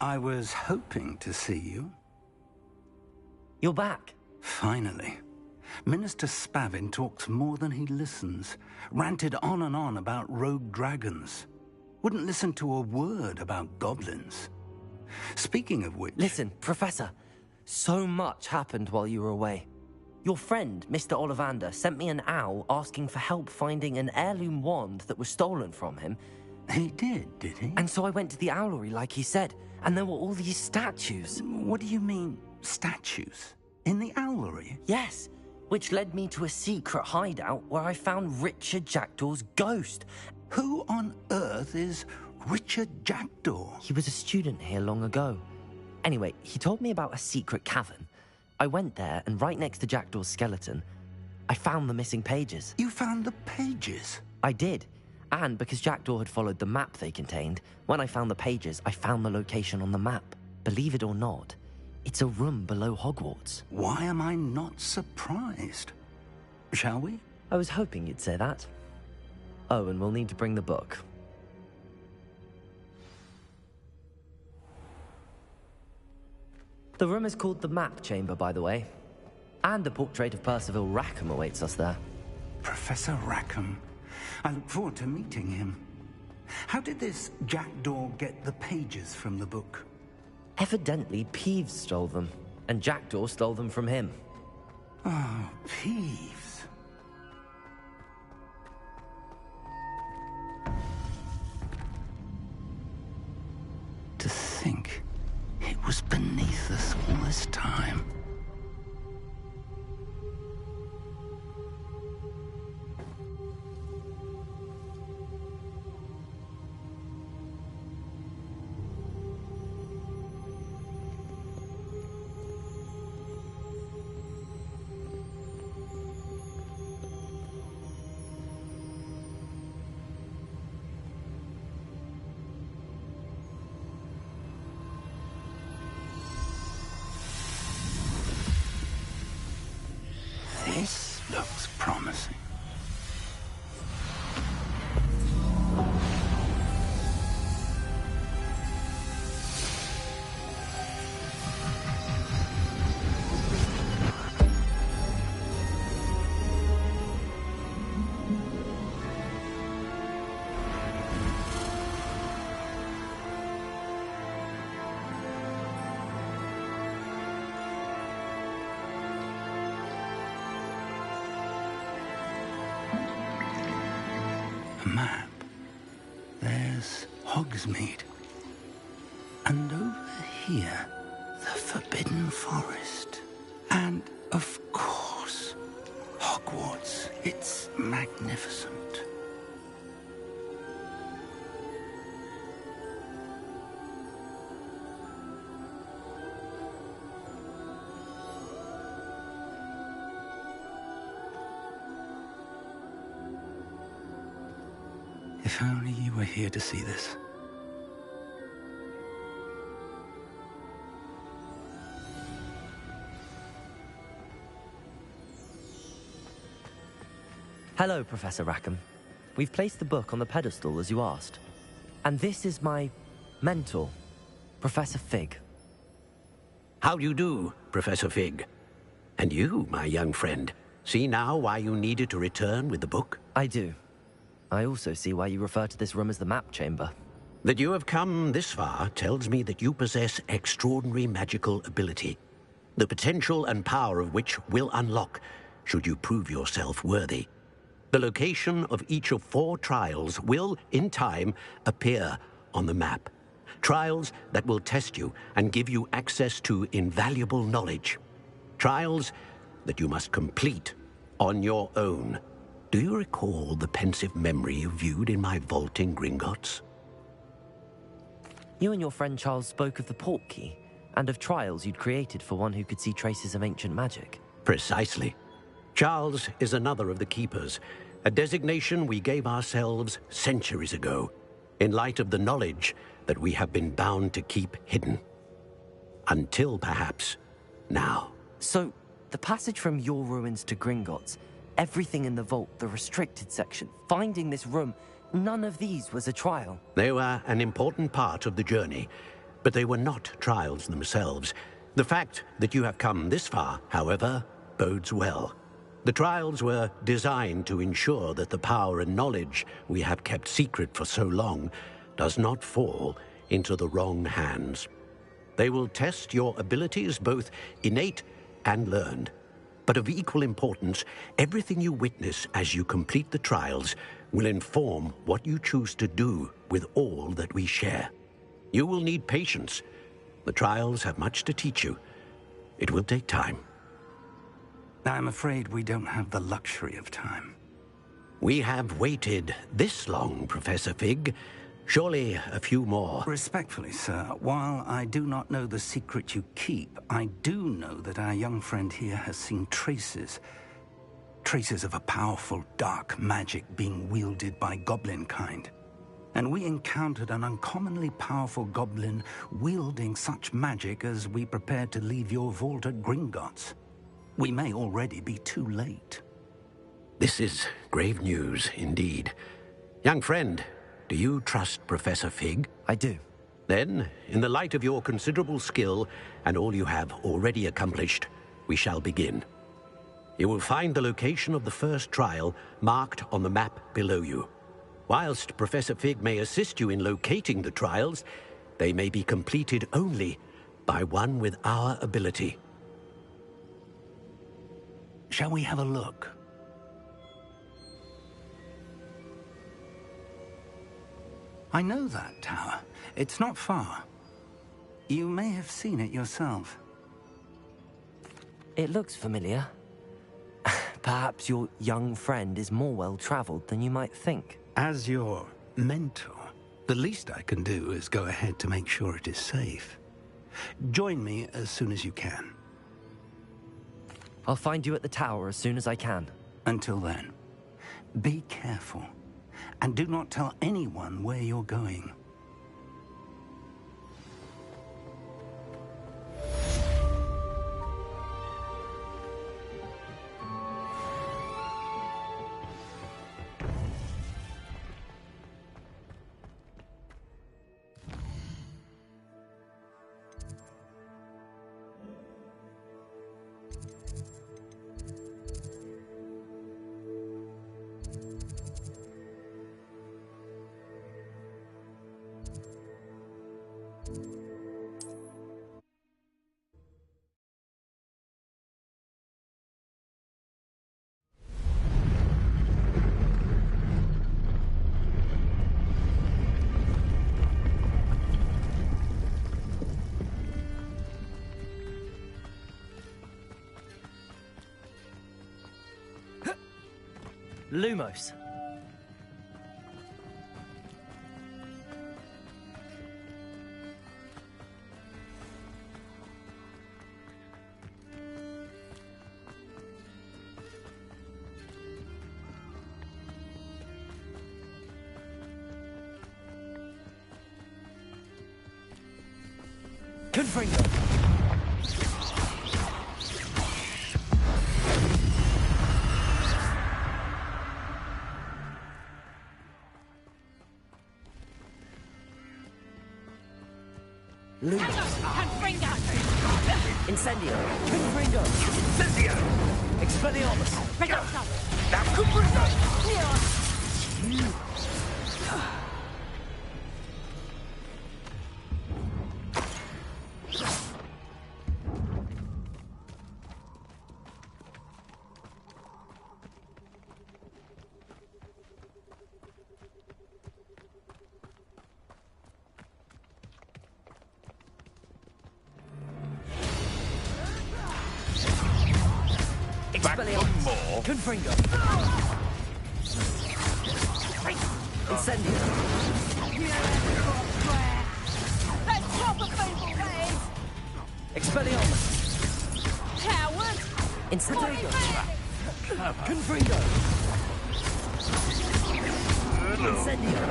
I was hoping to see you. You're back. Finally. Minister Spavin talks more than he listens. Ranted on and on about rogue dragons. Wouldn't listen to a word about goblins. Speaking of which... Listen, Professor. So much happened while you were away. Your friend, Mr. Ollivander, sent me an owl asking for help finding an heirloom wand that was stolen from him. He did he? And so I went to the owlery like he said, and there were all these statues. What do you mean, statues? In the owlery? Yes, which led me to a secret hideout where I found Richard Jackdaw's ghost. Who on earth is Richard Jackdaw? He was a student here long ago. Anyway, he told me about a secret cavern. I went there, and right next to Jackdaw's skeleton, I found the missing pages. You found the pages? I did. And because Jackdaw had followed the map they contained, when I found the pages, I found the location on the map. Believe it or not, it's a room below Hogwarts. Why am I not surprised? Shall we? I was hoping you'd say that. Oh, and we'll need to bring the book. The room is called the Map Chamber, by the way. And a portrait of Percival Rackham awaits us there. Professor Rackham. I look forward to meeting him. How did this Jackdaw get the pages from the book? Evidently, Peeves stole them, and Jackdaw stole them from him. Oh, Peeves. To think it was beneath us all this time. This looks promising. Map. There's Hogsmeade. And over here, the Forbidden Forest. And, of course, Hogwarts. It's magnificent. If only you were here to see this. Hello, Professor Rackham. We've placed the book on the pedestal as you asked. And this is my mentor, Professor Fig. How do you do, Professor Fig? And you, my young friend, see now why you needed to return with the book? I do. I also see why you refer to this room as the Map Chamber. That you have come this far tells me that you possess extraordinary magical ability, the potential and power of which will unlock should you prove yourself worthy. The location of each of 4 trials will, in time, appear on the map. Trials that will test you and give you access to invaluable knowledge. Trials that you must complete on your own. Do you recall the pensive memory you viewed in my vault in Gringotts? You and your friend Charles spoke of the Portkey, and of trials you'd created for one who could see traces of ancient magic. Precisely. Charles is another of the Keepers, a designation we gave ourselves centuries ago, in light of the knowledge that we have been bound to keep hidden. Until, perhaps, now. So, the passage from your ruins to Gringotts, everything in the vault, the restricted section, finding this room, none of these was a trial. They were an important part of the journey, But they were not trials themselves. The fact that you have come this far, however, bodes well. The trials were designed to ensure that the power and knowledge we have kept secret for so long does not fall into the wrong hands. They will test your abilities, both innate and learned. But of equal importance, everything you witness as you complete the trials will inform what you choose to do with all that we share. You will need patience. The trials have much to teach you. It will take time. I'm afraid we don't have the luxury of time. We have waited this long, Professor Fig. Surely a few more. Respectfully, sir, while I do not know the secret you keep, I do know that our young friend here has seen traces of a powerful dark magic being wielded by goblin kind. And we encountered an uncommonly powerful goblin wielding such magic as we prepared to leave your vault at Gringotts. We may already be too late. This is grave news indeed. Young friend, do you trust Professor Fig? I do. Then, in the light of your considerable skill and all you have already accomplished, we shall begin. You will find the location of the first trial marked on the map below you. Whilst Professor Fig may assist you in locating the trials, they may be completed only by one with our ability. Shall we have a look? I know that tower. It's not far. You may have seen it yourself. It looks familiar. Perhaps your young friend is more well-traveled than you might think. As your mentor, the least I can do is go ahead to make sure it is safe. Join me as soon as you can. I'll find you at the tower as soon as I can. Until then, be careful, and do not tell anyone where you're going. Lumos. Confringo. Lumos. Confringo! Incendio. Confringo. Incendio! Expelliarmus. Reducto! Now, Confringo! Expelliarmus. Confringo. Incendio. Let's drop a feeble head! Expelliarmus. Coward! Incendio. Confringo. Incendio.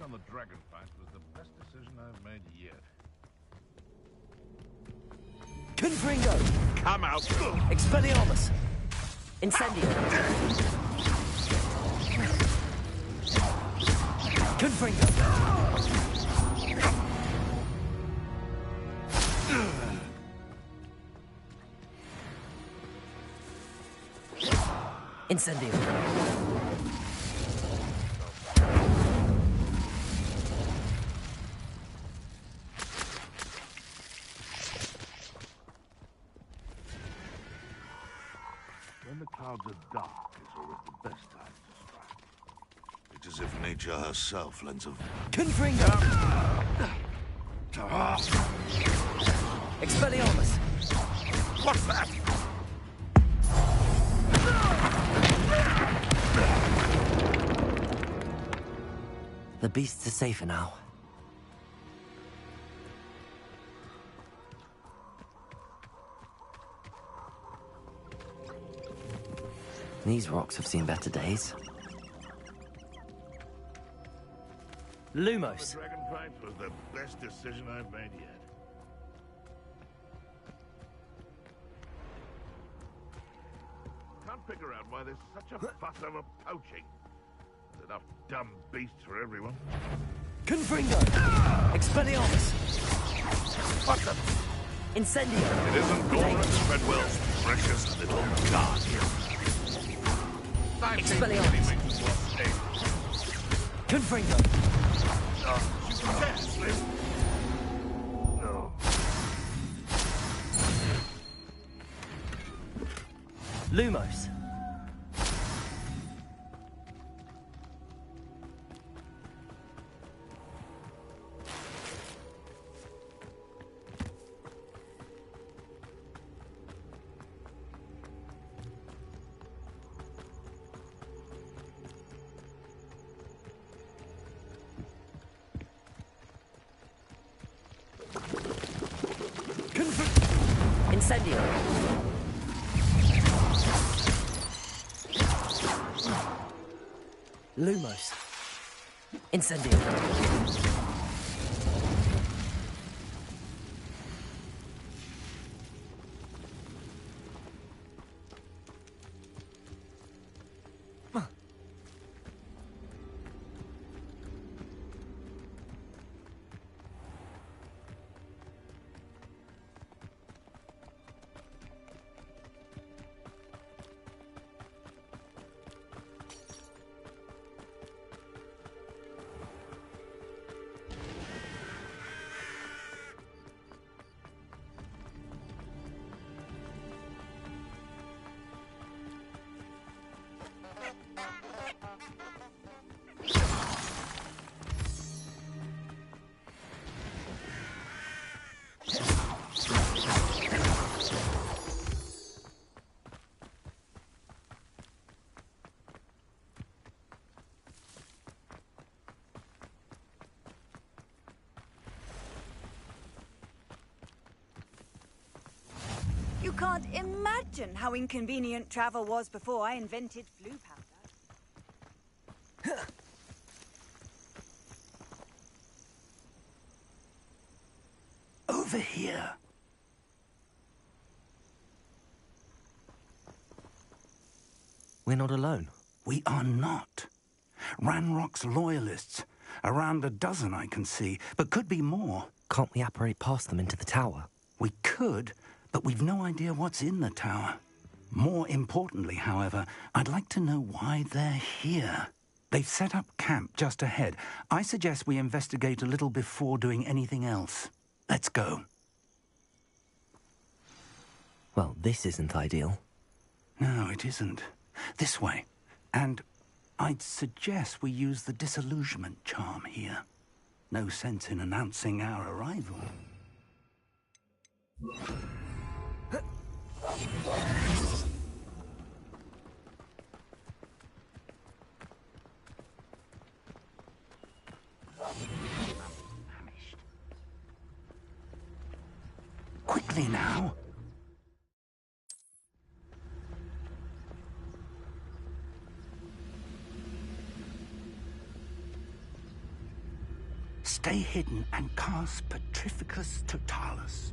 on the dragon fight was the best decision I've made yet. Confringo! Come out! Expelliarmus! Incendio! Confringo! Incendio! When the clouds are dark is always the best time to strike. It's as if nature herself lends a... Confringo! Expelliarmus! What's that? The beasts are safer now. These rocks have seen better days. Lumos. The dragon fight was the best decision I've made yet. Can't figure out why there's such a fuss over poaching. There's enough dumb beasts for everyone. Confringo! Expelliarmus! What the... Incendio! It isn't Gordon Treadwell's precious little guardian. Expelliarmus! Confringo! You can't sleep. No. Lumos. Incendio. Lumos. Incendio. You can't imagine how inconvenient travel was before I invented blue powder. Over here. We're not alone. We are not. Ranrock's loyalists. Around a dozen I can see, but could be more. Can't we apparate past them into the tower? We could, but we've no idea what's in the tower. More importantly, however, I'd like to know why they're here. They've set up camp just ahead. I suggest we investigate a little before doing anything else. Let's go. Well, this isn't ideal. No, it isn't. This way. And I'd suggest we use the disillusionment charm here. No sense in announcing our arrival. Quickly now. Stay hidden and cast Petrificus Totalis.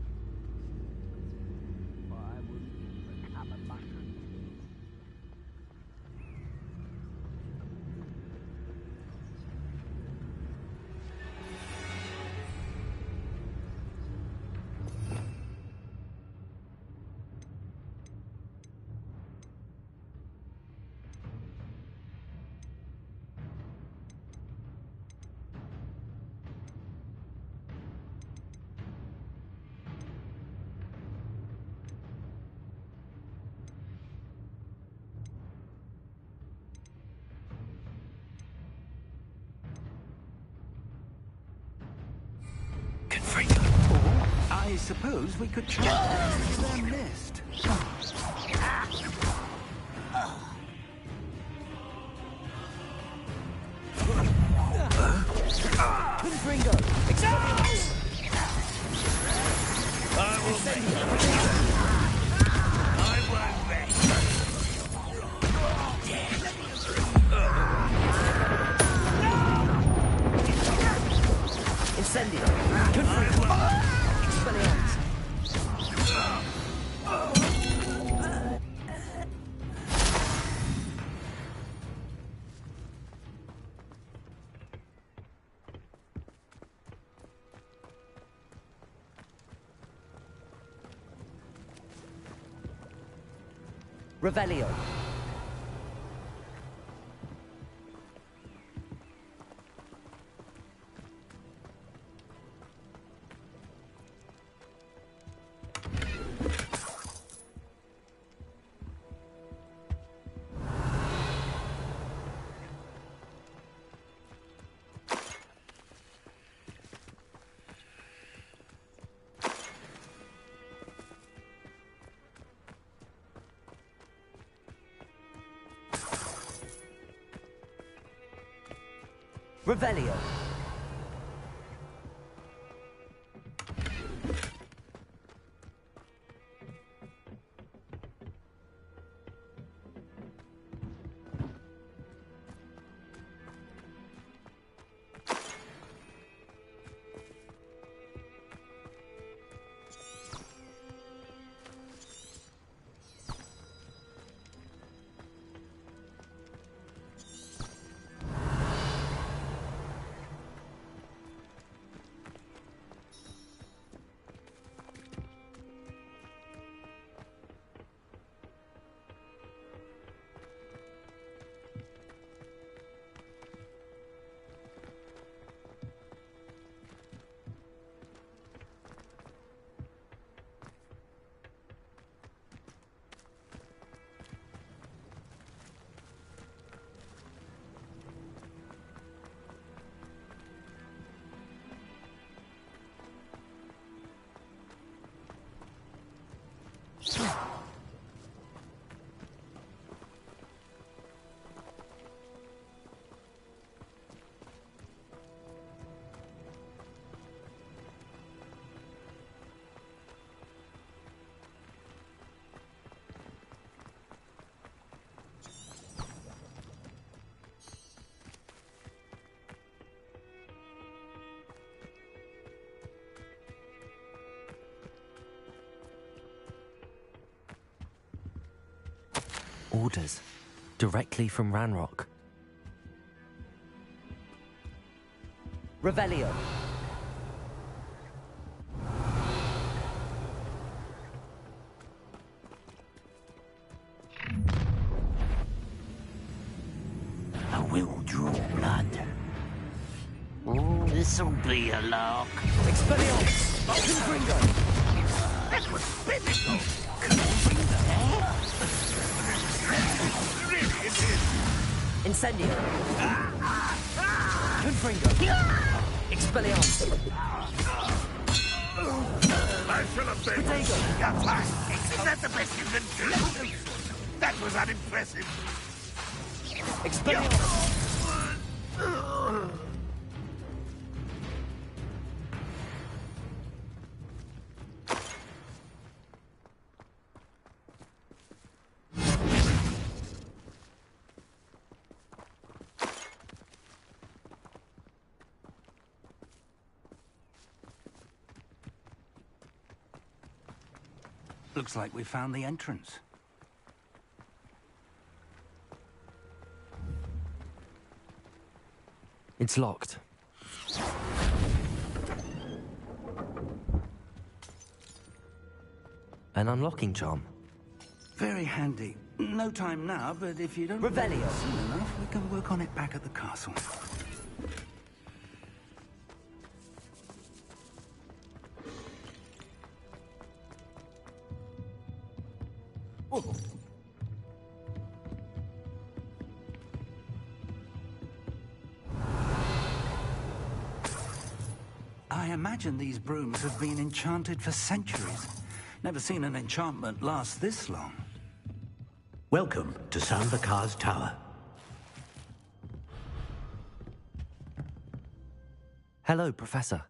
I suppose we could try their mist. Confringo! Expelliarmus! I will make I won't rest. Incendio! Confringo! Expelliarmus! Revelio. Revelio. Orders. Directly from Ranrock. Revelio. I will draw blood. Oh, this'll be a lark. Expelliarmus! Confringo! That was biblical. Incendio! Confringo! Expelliarmus! I should have been. Potato! Is that the best you can do? That was unimpressive. Expelliarmus! Looks like we found the entrance. It's locked. An unlocking charm. Very handy. No time now, but if you don't... Revelio. Soon enough, we can work on it back at the castle. Oh. I imagine these brooms have been enchanted for centuries. Never seen an enchantment last this long. Welcome to Sambakar's Tower. Hello, Professor.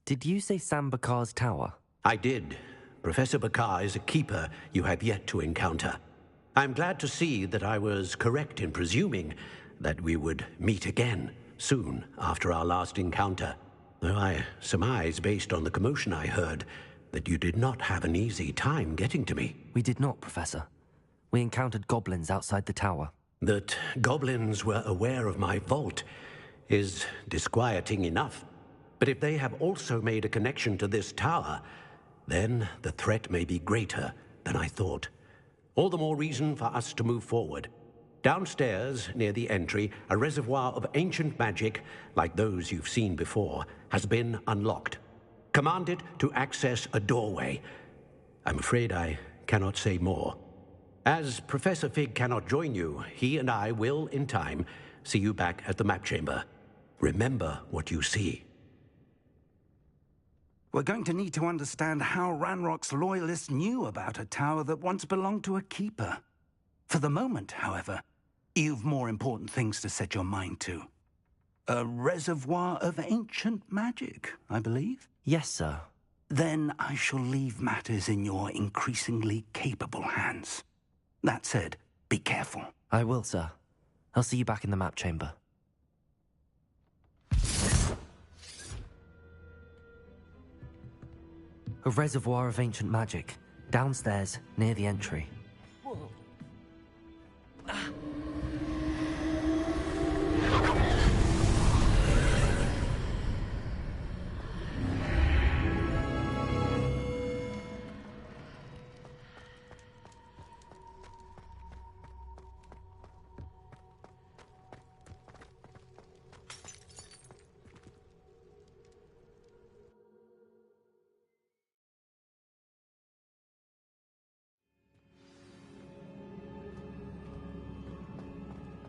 Did you say Sambakar's Tower? I did. Professor Bakar is a keeper you have yet to encounter. I'm glad to see that I was correct in presuming that we would meet again soon after our last encounter. Though I surmise, based on the commotion I heard, that you did not have an easy time getting to me. We did not, Professor. We encountered goblins outside the tower. That goblins were aware of my vault is disquieting enough. But if they have also made a connection to this tower, then the threat may be greater than I thought. All the more reason for us to move forward. Downstairs, near the entry, a reservoir of ancient magic, like those you've seen before, has been unlocked. Command it to access a doorway. I'm afraid I cannot say more. As Professor Fig cannot join you, he and I will, in time, see you back at the map chamber. Remember what you see. We're going to need to understand how Ranrock's loyalists knew about a tower that once belonged to a keeper. For the moment, however, you've more important things to set your mind to. A reservoir of ancient magic, I believe? Yes, sir. Then I shall leave matters in your increasingly capable hands. That said, be careful. I will, sir. I'll see you back in the map chamber. A reservoir of ancient magic, downstairs, near the entry.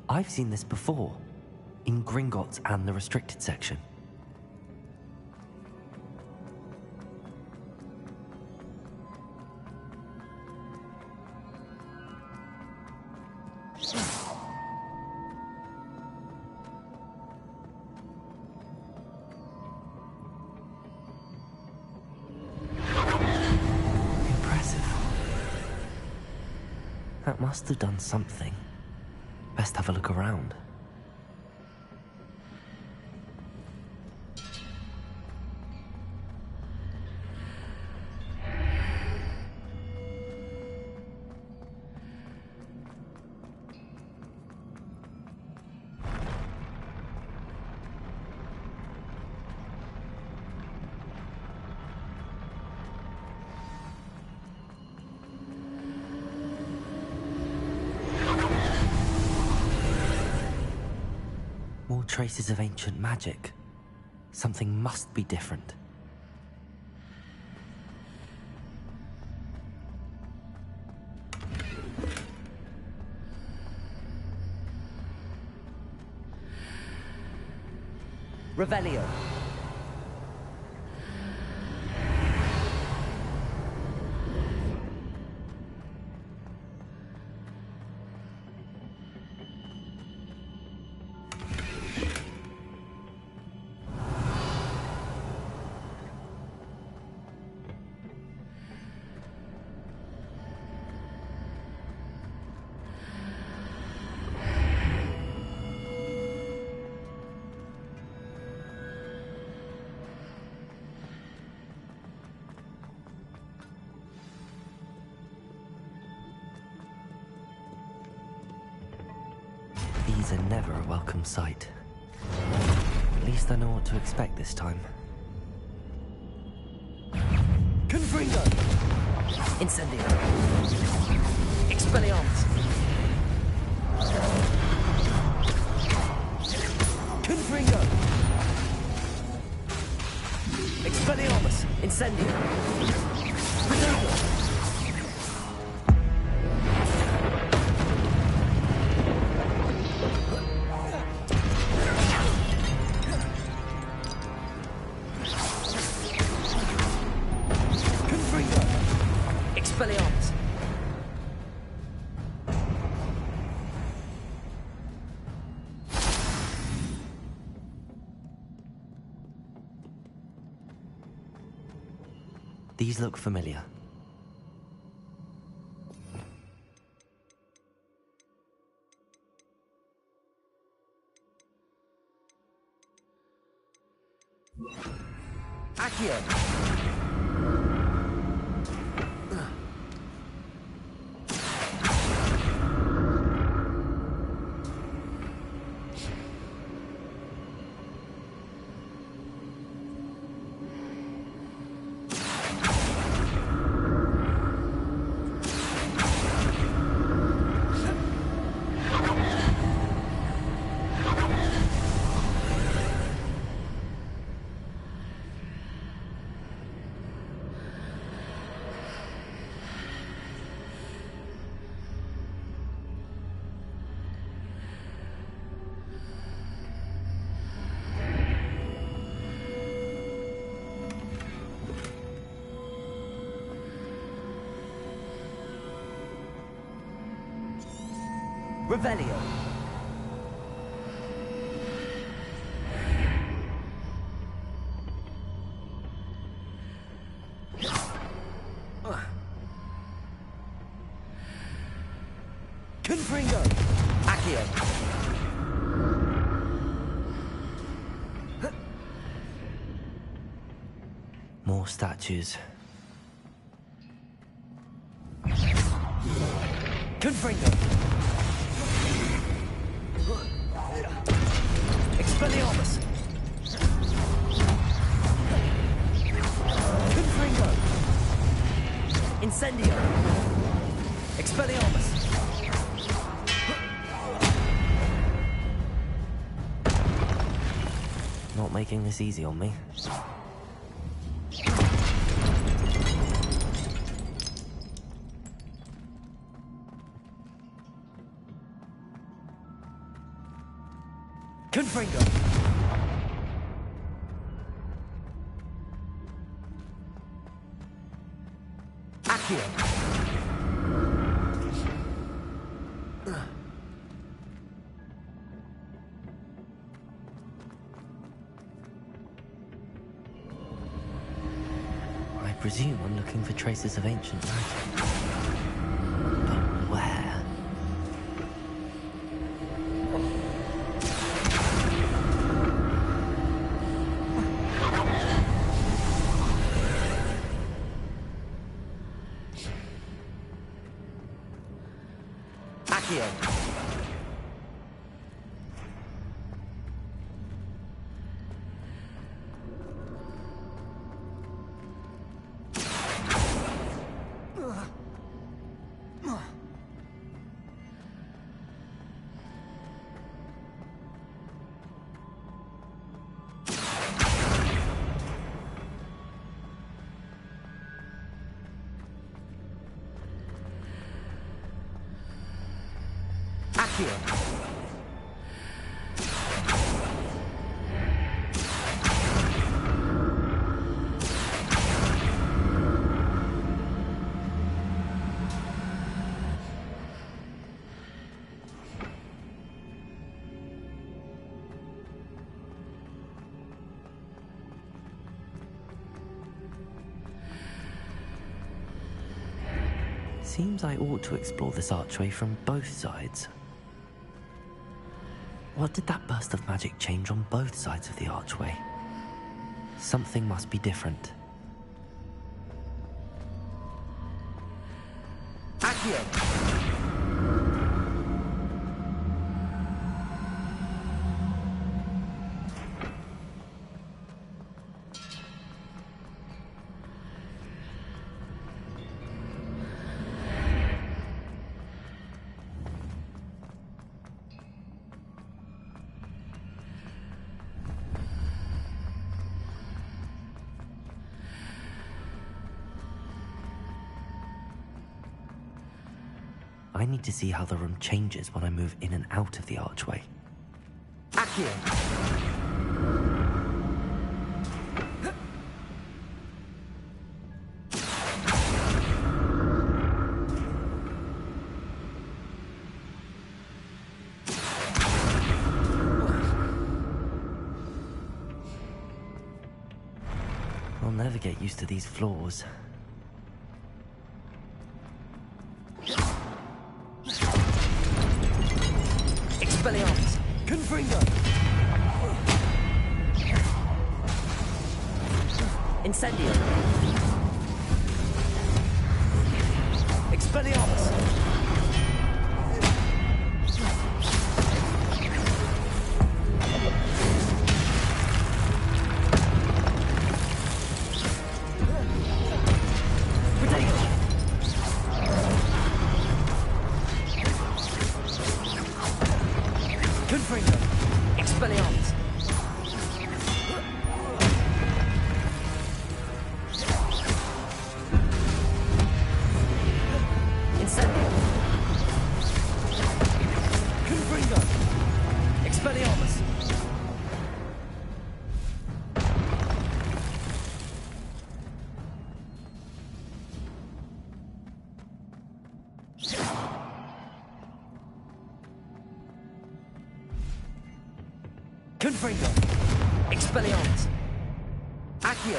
I've seen this before, in Gringotts and the restricted section. Impressive. That must have done something. Best have a look around. More traces of ancient magic. Something must be different. Revelio. are never a welcome sight. At least I know what to expect this time. Confringo! Incendio! Expelliarmus! Confringo! Expelliarmus! Incendio! Redogo! Expelliarmus! These look familiar. Accio! Revelio. Confringo. Accio. More statues. Confringo. Expelliarmus! Confringo! Incendio! Expelliarmus! Not making this easy on me. Confringo! Accio! I presume I'm looking for traces of ancient magic. But where? Accio. Accio. Seems I ought to explore this archway from both sides. What did that burst of magic change on both sides of the archway? Something must be different. Accio! I need to see how the room changes when I move in and out of the archway. Accio! I'll never get used to these floors. Expelliarmus! Confringo! Incendio! Expelliarmus! Confringo! Expelliarmus! Incendio! Confringo! Expelliarmus! Confringo! Expelliarmus! Accio!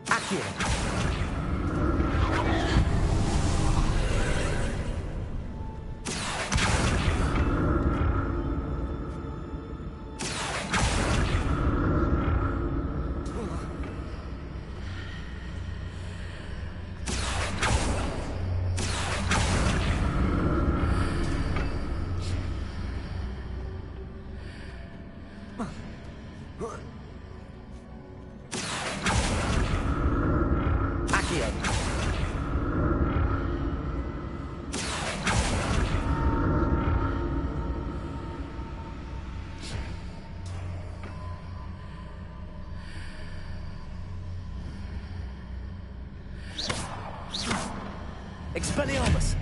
Accio! Accio! Expelliarmus!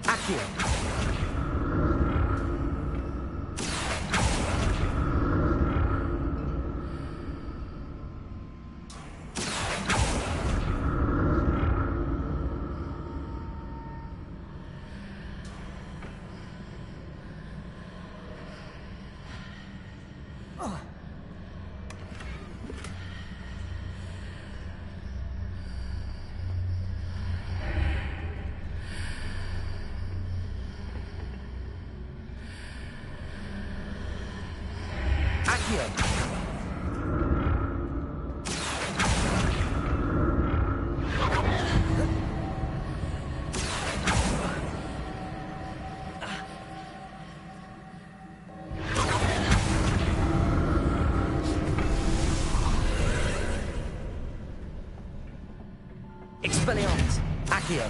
Accio! Accio! Expelliarmus! Accio!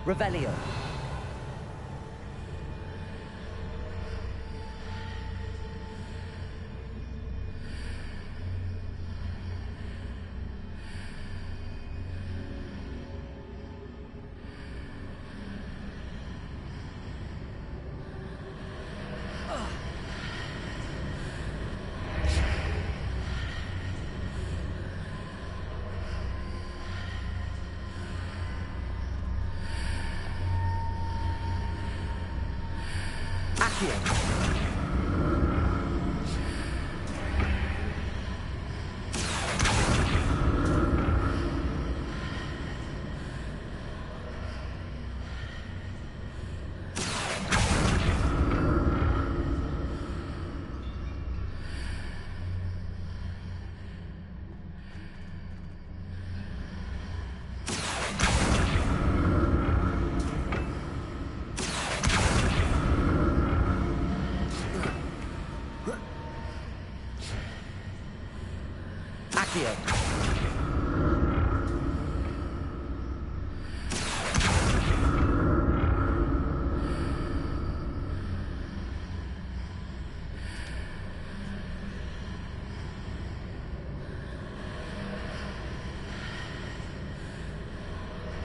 Revelio! Accio!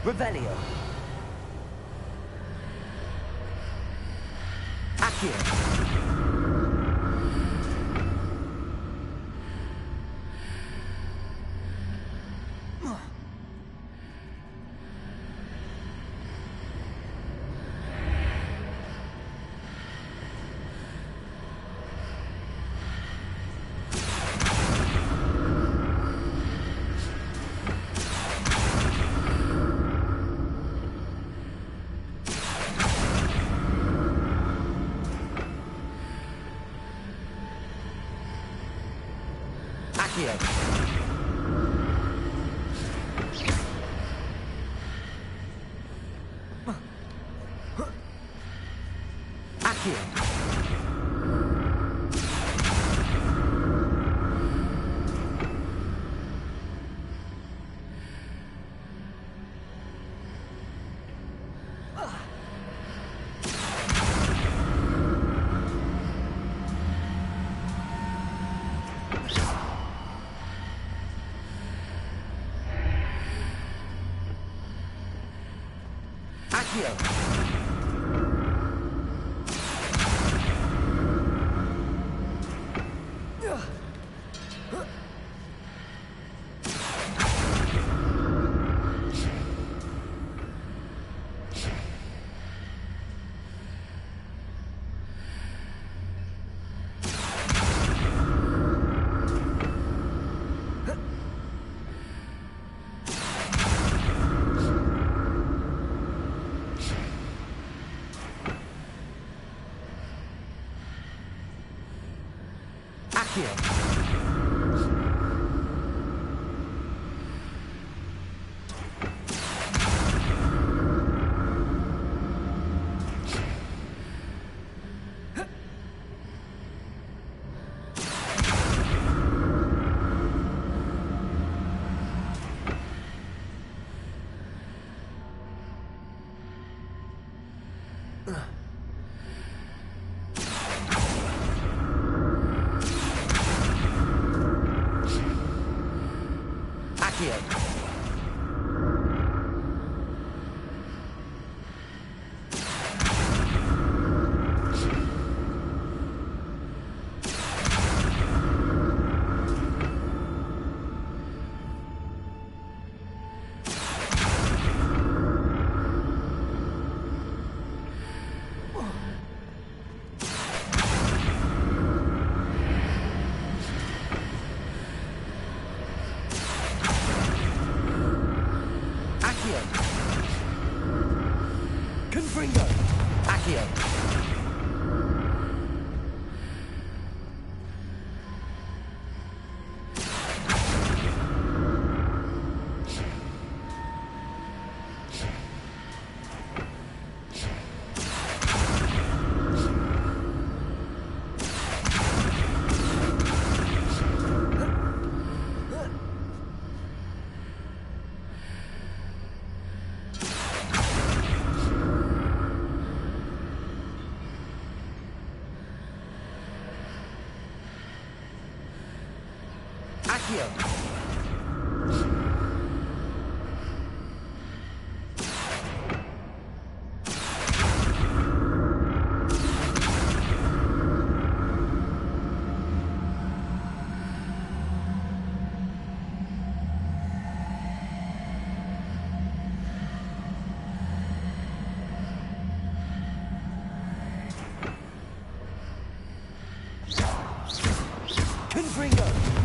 Revelio. Accio.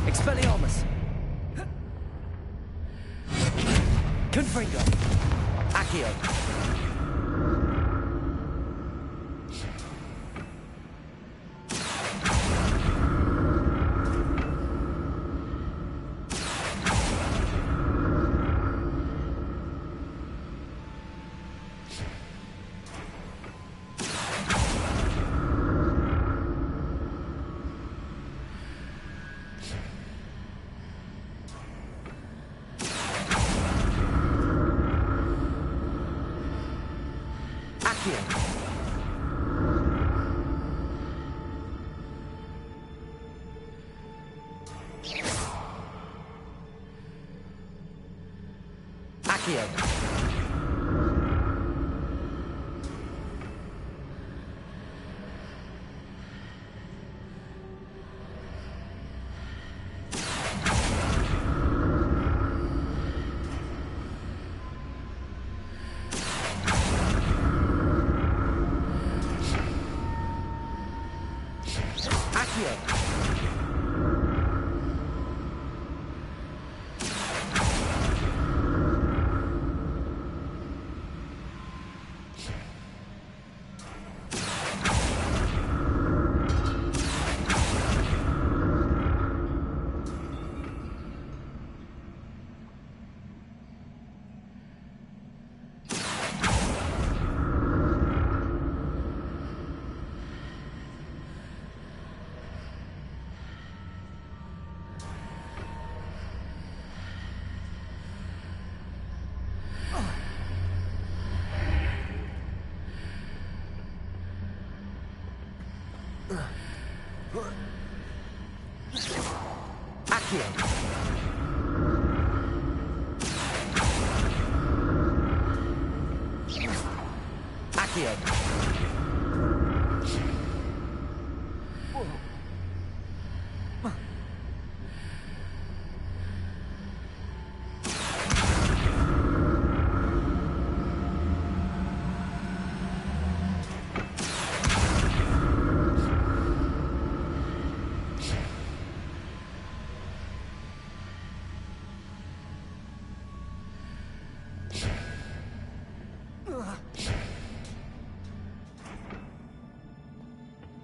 Expelliarmus! Confringo! Accio! Accio. Accio. Accio.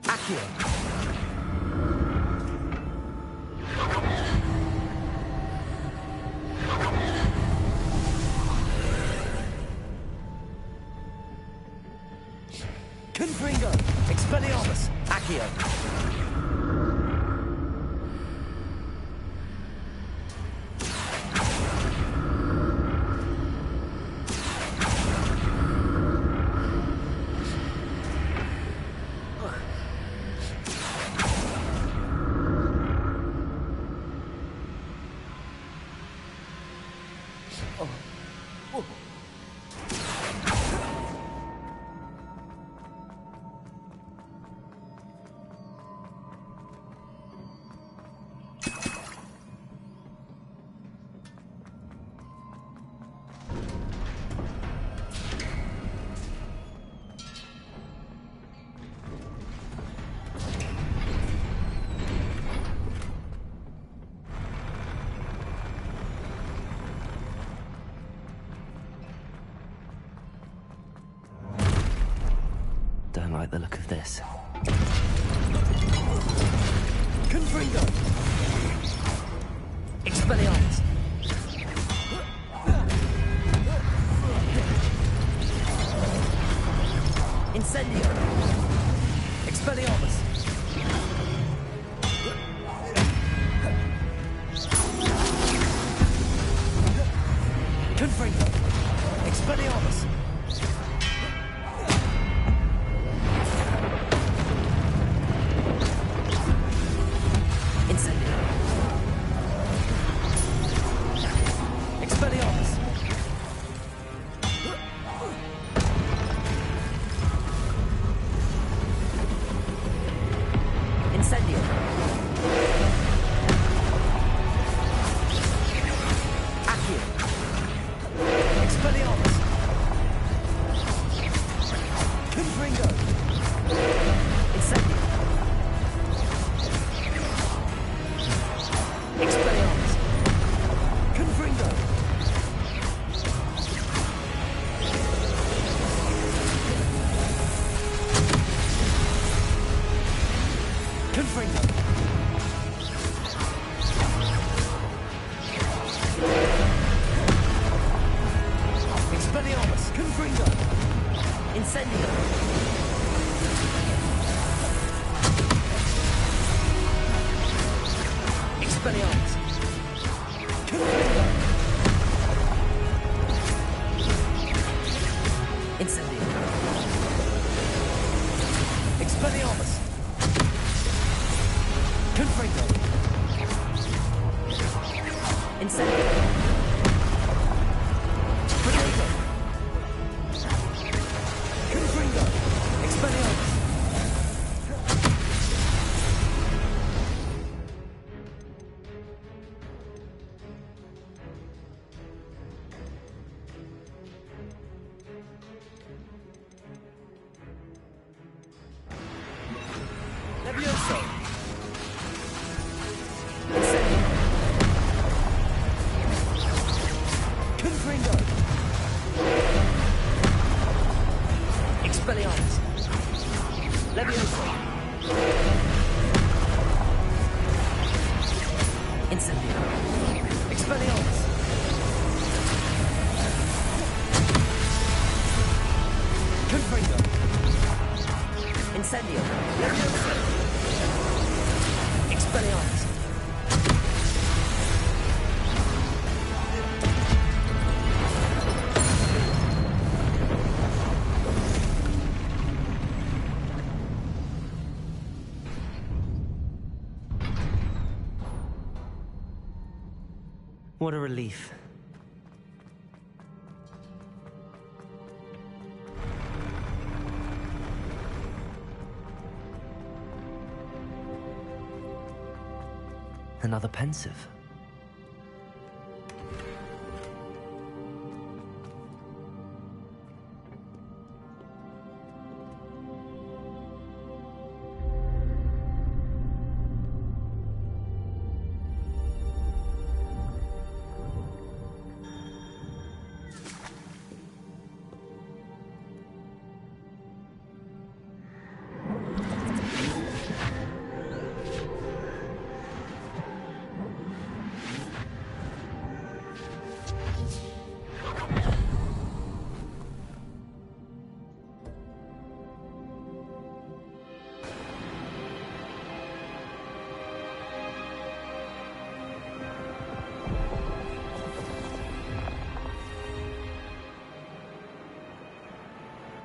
Accio. Confringo. Expelliarmus. Accio. Don't like the look of this. Confringo! Expelliarmus! Incendio! Expelliarmus! Confringo! Expelliarmus! Leviosa. Incendio. Expelliarmus. Confringo. Incendio. Leviosa. Expelliarmus. What a relief. Another pensive.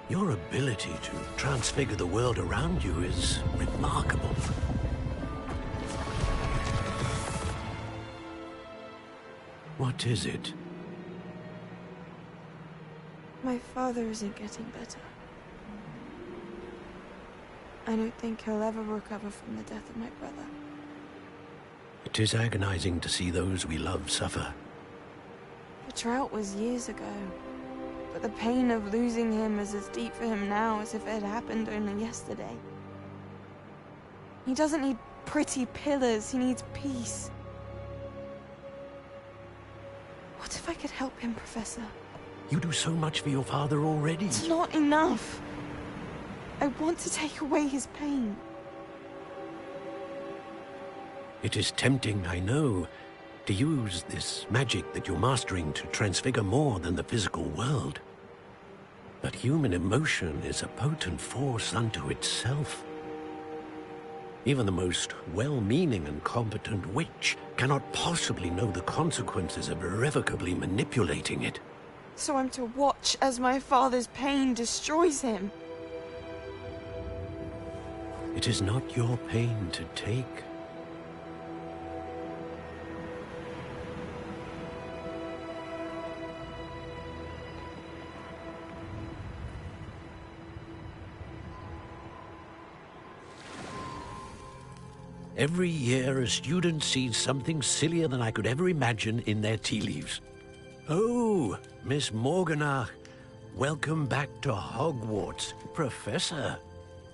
Your ability to transfigure the world around you is remarkable. What is it? My father isn't getting better. I don't think he'll ever recover from the death of my brother. It is agonizing to see those we love suffer. The drought was years ago. But the pain of losing him is as deep for him now as if it had happened only yesterday. He doesn't need pretty pillars, he needs peace. What if I could help him, Professor? You do so much for your father already. It's not enough. I want to take away his pain. It is tempting, I know, to use this magic that you're mastering to transfigure more than the physical world. But human emotion is a potent force unto itself. Even the most well-meaning and competent witch cannot possibly know the consequences of irrevocably manipulating it. So I'm to watch as my father's pain destroys him. It is not your pain to take. Every year, a student sees something sillier than I could ever imagine in their tea leaves. Oh, Miss Morganach, welcome back to Hogwarts, Professor.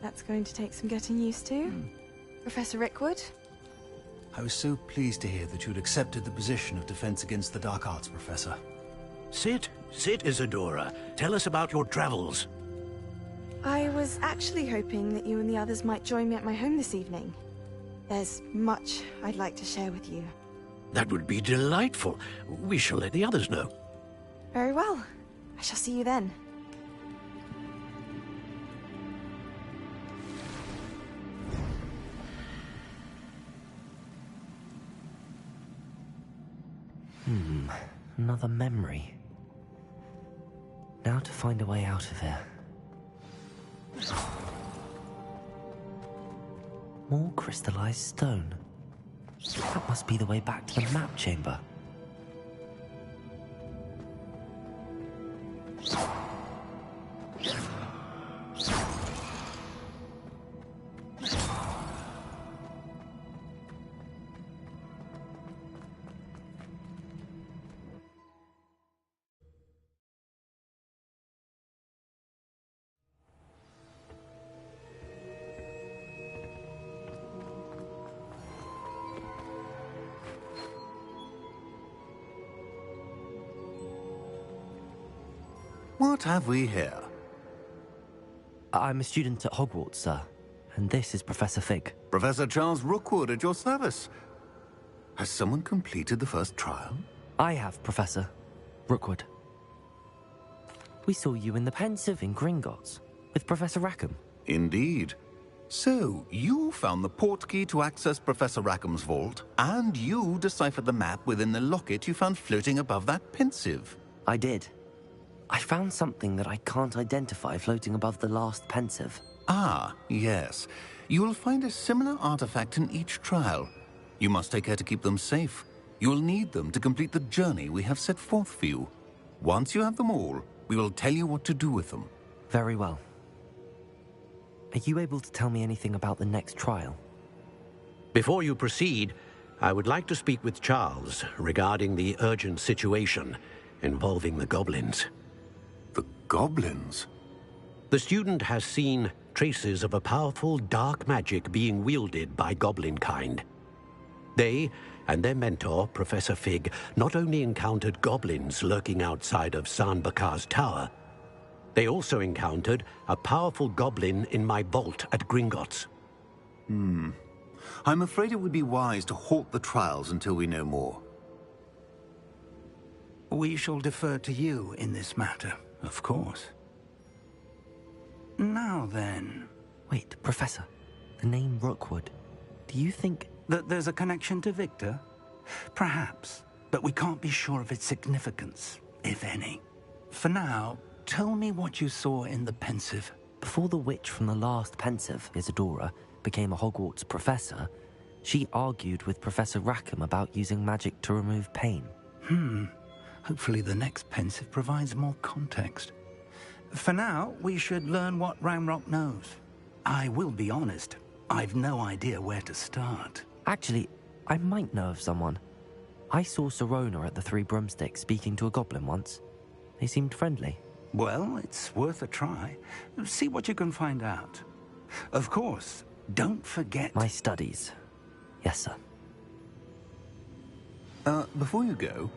That's going to take some getting used to. Professor Rickwood? I was so pleased to hear that you'd accepted the position of Defense Against the Dark Arts, Professor. Sit, Isadora. Tell us about your travels. I was actually hoping that you and the others might join me at my home this evening. There's much I'd like to share with you. That would be delightful. We shall let the others know. Very well. I shall see you then. Another memory. Now to find a way out of here. More crystallized stone. That must be the way back to the map chamber. What have we here? I'm a student at Hogwarts, sir. and this is Professor Fig. Professor Charles Rookwood at your service. Has someone completed the first trial? I have, Professor Rookwood. We saw you in the Pensive in Gringotts with Professor Rackham. Indeed. So, you found the portkey to access Professor Rackham's vault, and you deciphered the map within the locket you found floating above that Pensive. I did. I found something that I can't identify floating above the last Pensive. Ah, yes. You will find a similar artifact in each trial. You must take care to keep them safe. You will need them to complete the journey we have set forth for you. Once you have them all, we will tell you what to do with them. Very well. Are you able to tell me anything about the next trial? Before you proceed, I would like to speak with Charles regarding the urgent situation involving the goblins. The goblins? The student has seen traces of a powerful dark magic being wielded by goblin kind. They and their mentor, Professor Fig, not only encountered goblins lurking outside of San Bakar's tower, they also encountered a powerful goblin in my vault at Gringotts. I'm afraid it would be wise to halt the trials until we know more. We shall defer to you in this matter, of course. Now then... Wait, Professor. The name Rookwood. Do you think... that there's a connection to Victor? Perhaps, but we can't be sure of its significance, if any. For now, tell me what you saw in the Pensive. Before the witch from the last Pensive, Isadora, became a Hogwarts professor, she argued with Professor Rackham about using magic to remove pain. Hopefully the next Pensive provides more context. For now, we should learn what Ranrock knows. I will be honest, I've no idea where to start. Actually, I might know of someone. I saw Sirona at the Three Broomsticks speaking to a goblin once. They seemed friendly. Well, it's worth a try. See what you can find out. Of course, don't forget... My studies. Yes, sir. Before you go...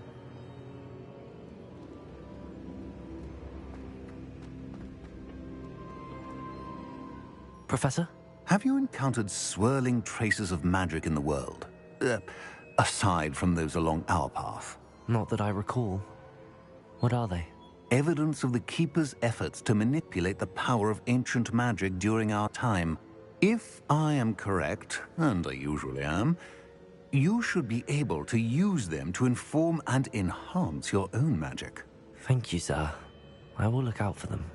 Professor? Have you encountered swirling traces of magic in the world? Aside from those along our path? Not that I recall. What are they? Evidence of the Keeper's efforts to manipulate the power of ancient magic during our time. If I am correct, and I usually am, you should be able to use them to inform and enhance your own magic. Thank you, sir. I will look out for them.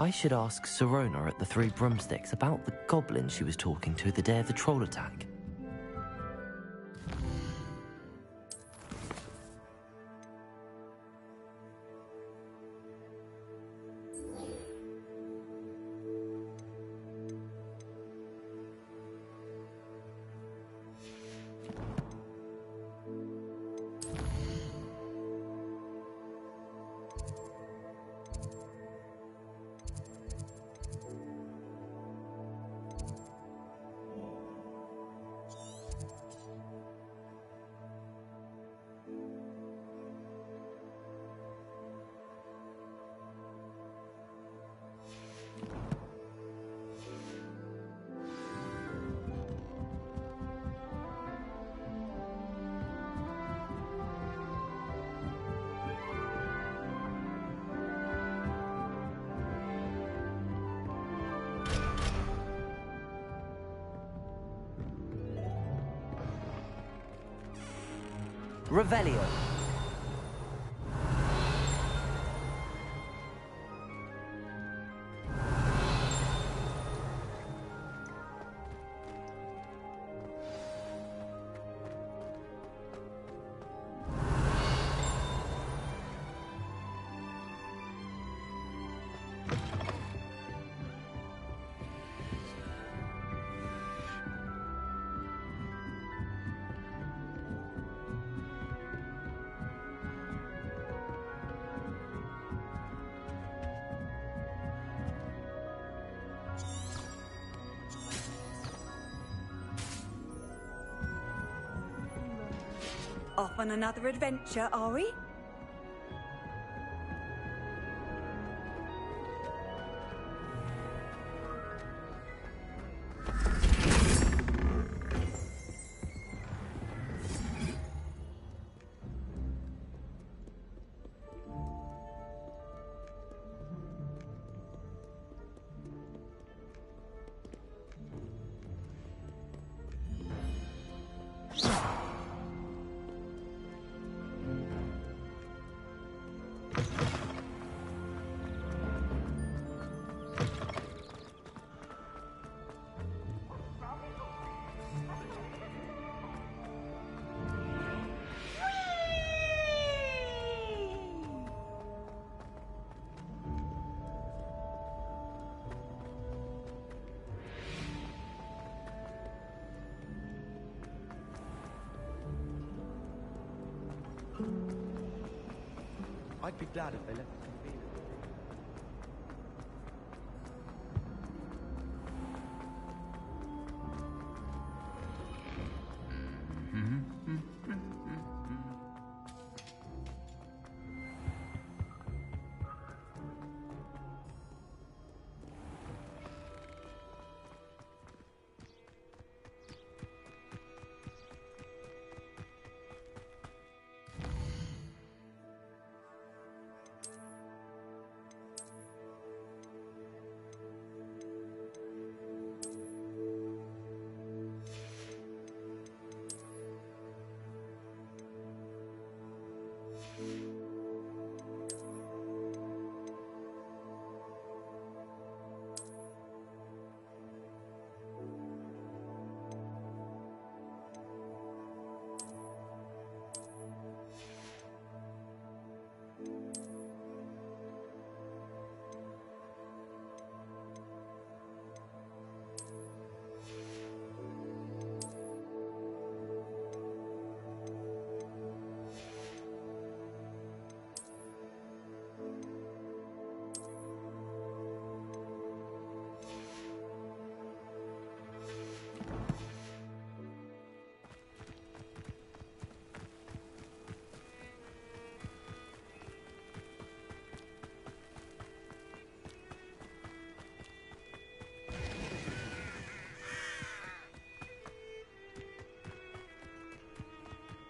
I should ask Sirona at the Three Broomsticks about the goblin she was talking to the day of the troll attack. Revelio. Off on another adventure, are we? I'd be glad if they let me be.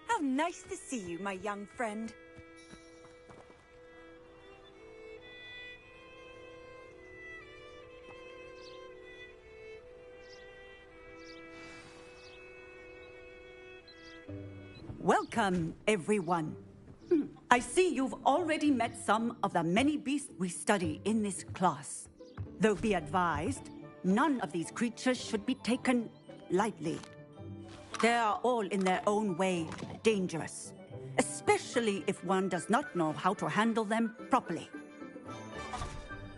How nice to see you, my young friend. Welcome, everyone. I see you've already met some of the many beasts we study in this class. Though be advised, none of these creatures should be taken lightly. They are all in their own way dangerous, especially if one does not know how to handle them properly.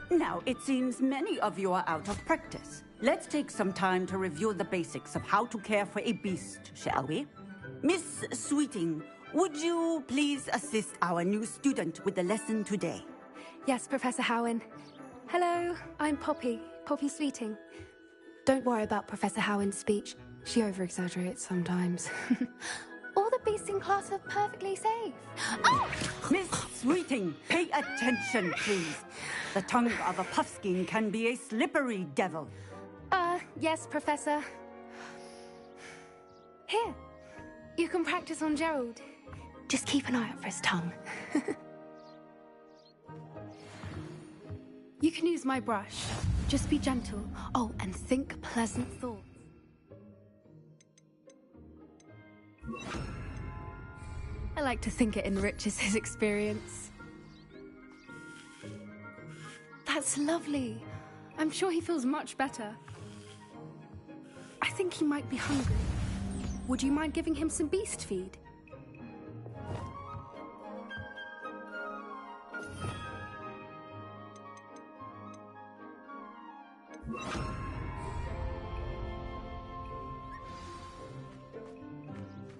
Now, it seems many of you are out of practice. Let's take some time to review the basics of how to care for a beast, shall we? Miss Sweeting, would you please assist our new student with the lesson today? Yes, Professor Howen. Hello, I'm Poppy Sweeting. Don't worry about Professor Howen's speech. She over-exaggerates sometimes. All the beasts in class are perfectly safe. Oh! Miss Sweeting, pay attention, please. The tongue of a puffskein can be a slippery devil. Yes, Professor. Here, you can practice on Gerald. Just keep an eye out for his tongue. You can use my brush. Just be gentle. Oh, and think pleasant thoughts. I like to think it enriches his experience. That's lovely. I'm sure he feels much better. I think he might be hungry. Would you mind giving him some beast feed?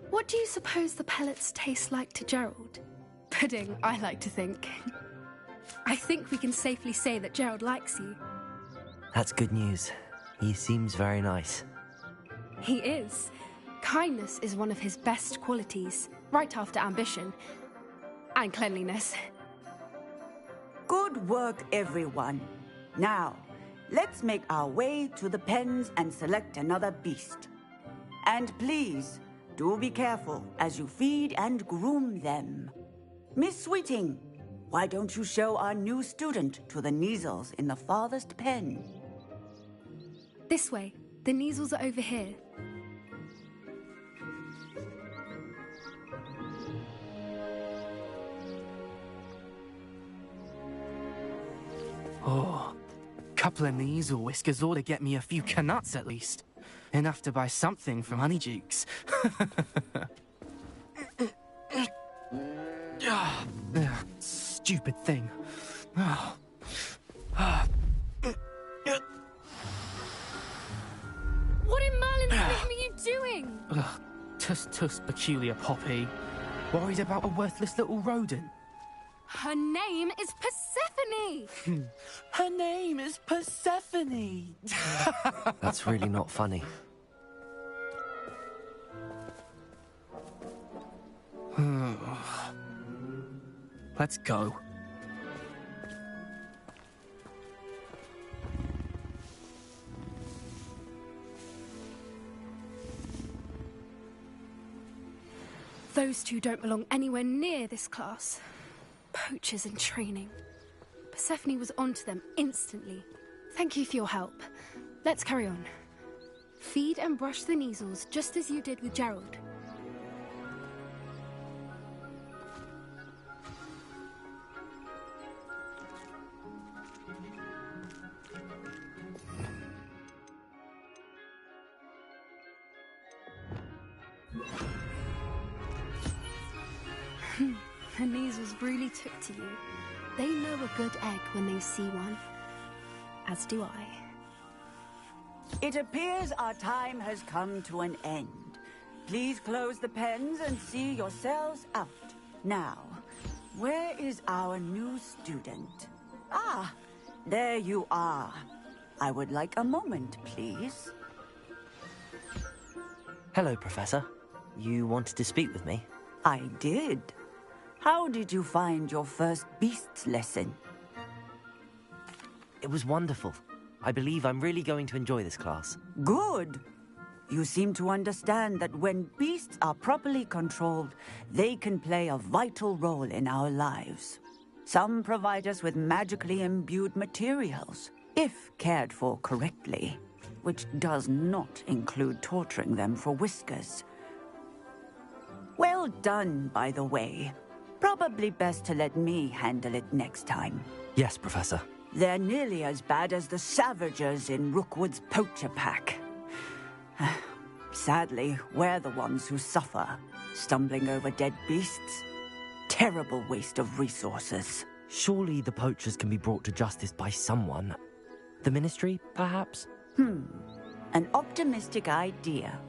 What do you suppose the pellets taste like to Gerald? Pudding, I like to think. I think we can safely say that Gerald likes you. That's good news. He seems very nice. He is. Kindness is one of his best qualities, right after ambition. And cleanliness. Good work, everyone. Now, let's make our way to the pens and select another beast. And please, do be careful as you feed and groom them. Miss Sweeting, why don't you show our new student to the Kneazles in the farthest pen? This way. The Kneazles are over here. Oh, couple of Kneazle whiskers ought to get me a few canuts at least. Enough to buy something from Honeydukes. Stupid thing. What in Merlin's name are you doing? Tuss, peculiar Poppy. Worried about a worthless little rodent? Her name is Persephone! Her name is Persephone! That's really not funny. Let's go. Those two don't belong anywhere near this class. Poachers in training. Persephone was onto them instantly. Thank you for your help. Let's carry on. Feed and brush the Kneazles just as you did with Gerald. The Kneazles really took to you. They know a good egg when they see one. As do I. It appears our time has come to an end. Please close the pens and see yourselves out. Now, where is our new student? Ah, there you are. I would like a moment, please. Hello, Professor. You wanted to speak with me? I did. How did you find your first beasts lesson? It was wonderful. I believe I'm really going to enjoy this class. Good. You seem to understand that when beasts are properly controlled, they can play a vital role in our lives. Some provide us with magically imbued materials, if cared for correctly, which does not include torturing them for whiskers. Well done, by the way. Probably best to let me handle it next time. Yes, Professor. They're nearly as bad as the Savagers in Rookwood's poacher pack. Sadly, we're the ones who suffer, stumbling over dead beasts. Terrible waste of resources. Surely the poachers can be brought to justice by someone. The Ministry, perhaps? An optimistic idea.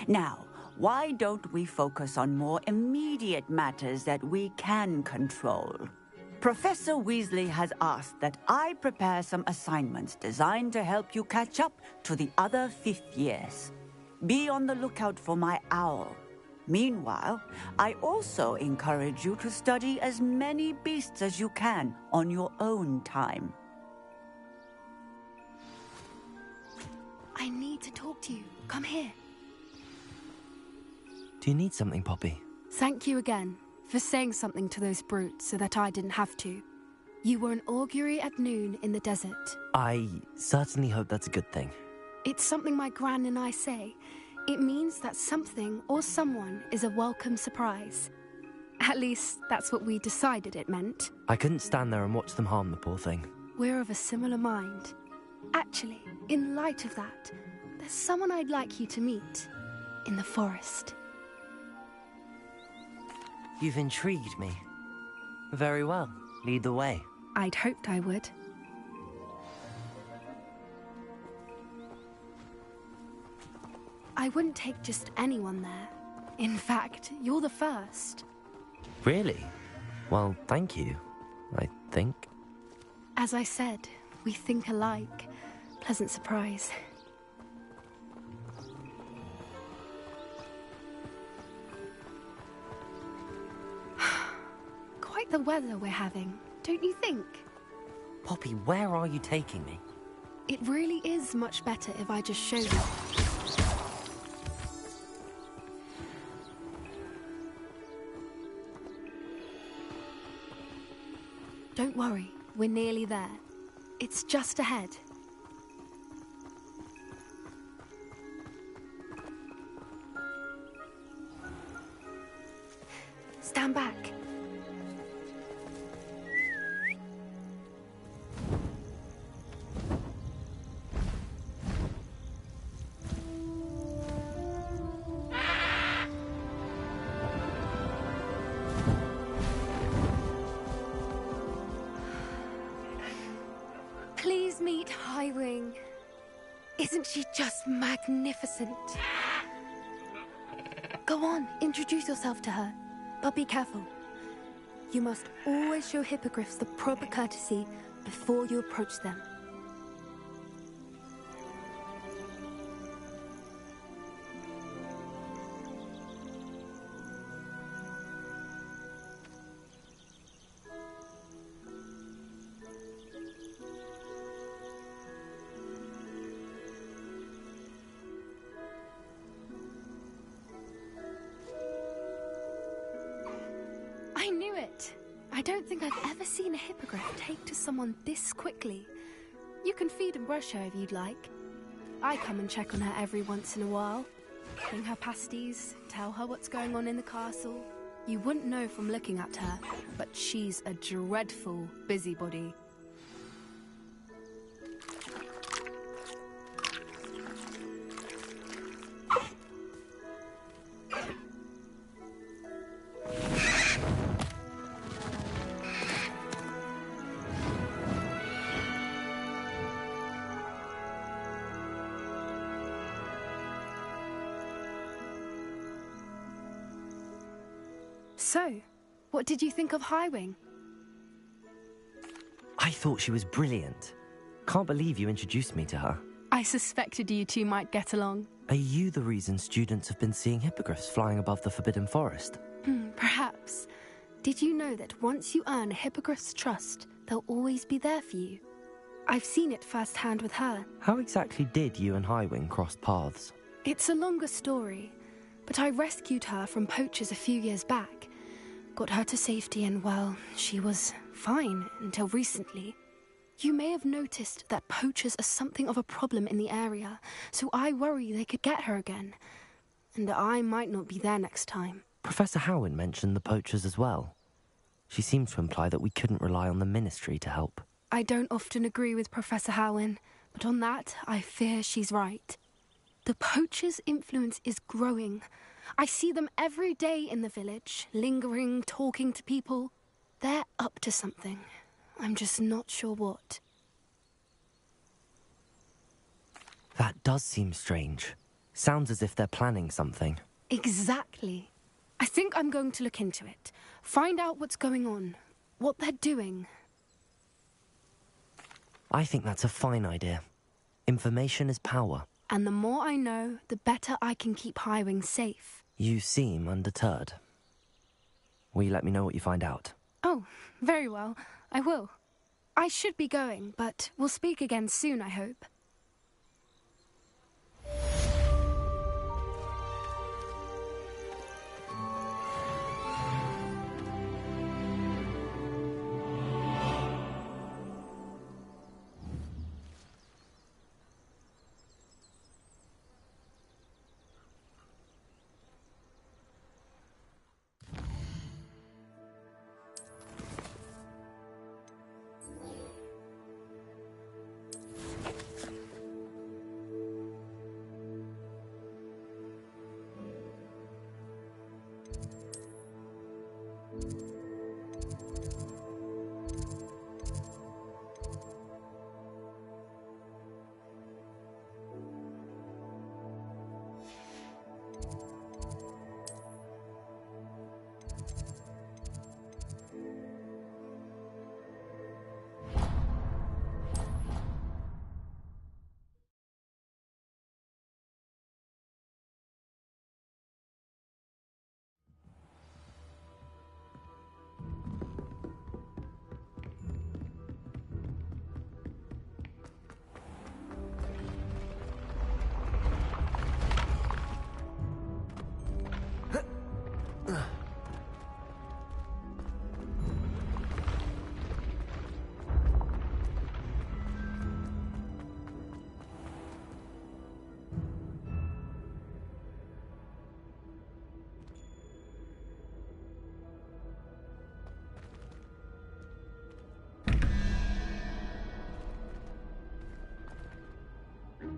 Now, why don't we focus on more immediate matters that we can control? Professor Weasley has asked that I prepare some assignments designed to help you catch up to the other fifth years. Be on the lookout for my owl. Meanwhile, I also encourage you to study as many beasts as you can on your own time. I need to talk to you. Come here. Do you need something, Poppy? Thank you again for saying something to those brutes so that I didn't have to. You were an augury at noon in the desert. I certainly hope that's a good thing. It's something my gran and I say. It means that something or someone is a welcome surprise. At least, that's what we decided it meant. I couldn't stand there and watch them harm the poor thing. We're of a similar mind. Actually, in light of that, there's someone I'd like you to meet. In the forest. You've intrigued me. Very well. Lead the way. I'd hoped I would. I wouldn't take just anyone there. In fact, you're the first. Really? Well, thank you, I think. As I said, we think alike. Pleasant surprise. the weather we're having, don't you think? Poppy, where are you taking me? It really is much better if I just show you. Don't worry, we're nearly there. It's just ahead. Stand back. Please meet Highwing. Isn't she just magnificent? Go on, introduce yourself to her. But be careful. You must always show hippogriffs the proper courtesy before you approach them. I knew it! I don't think I've ever seen a hippogriff take to someone this quickly. You can feed and brush her if you'd like. I come and check on her every once in a while. Bring her pasties, tell her what's going on in the castle. You wouldn't know from looking at her, but she's a dreadful busybody. So, what did you think of Highwing? I thought she was brilliant. Can't believe you introduced me to her. I suspected you two might get along. Are you the reason students have been seeing hippogriffs flying above the Forbidden Forest? Perhaps. Did you know that once you earn a hippogriff's trust, they'll always be there for you? I've seen it firsthand with her. How exactly did you and Highwing cross paths? It's a longer story, but I rescued her from poachers a few years back. Got her to safety and, well, she was fine until recently. You may have noticed that poachers are something of a problem in the area, so I worry they could get her again. And I might not be there next time. Professor Howen mentioned the poachers as well. She seemed to imply that we couldn't rely on the Ministry to help. I don't often agree with Professor Howen, but on that, I fear she's right. The poachers' influence is growing. I see them every day in the village, lingering, talking to people. They're up to something. I'm just not sure what. That does seem strange. Sounds as if they're planning something. Exactly. I think I'm going to look into it. Find out what's going on, what they're doing. I think that's a fine idea. Information is power. And the more I know, the better I can keep Highwing safe. You seem undeterred. Will you let me know what you find out? Oh, very well. I will. I should be going, but we'll speak again soon, I hope.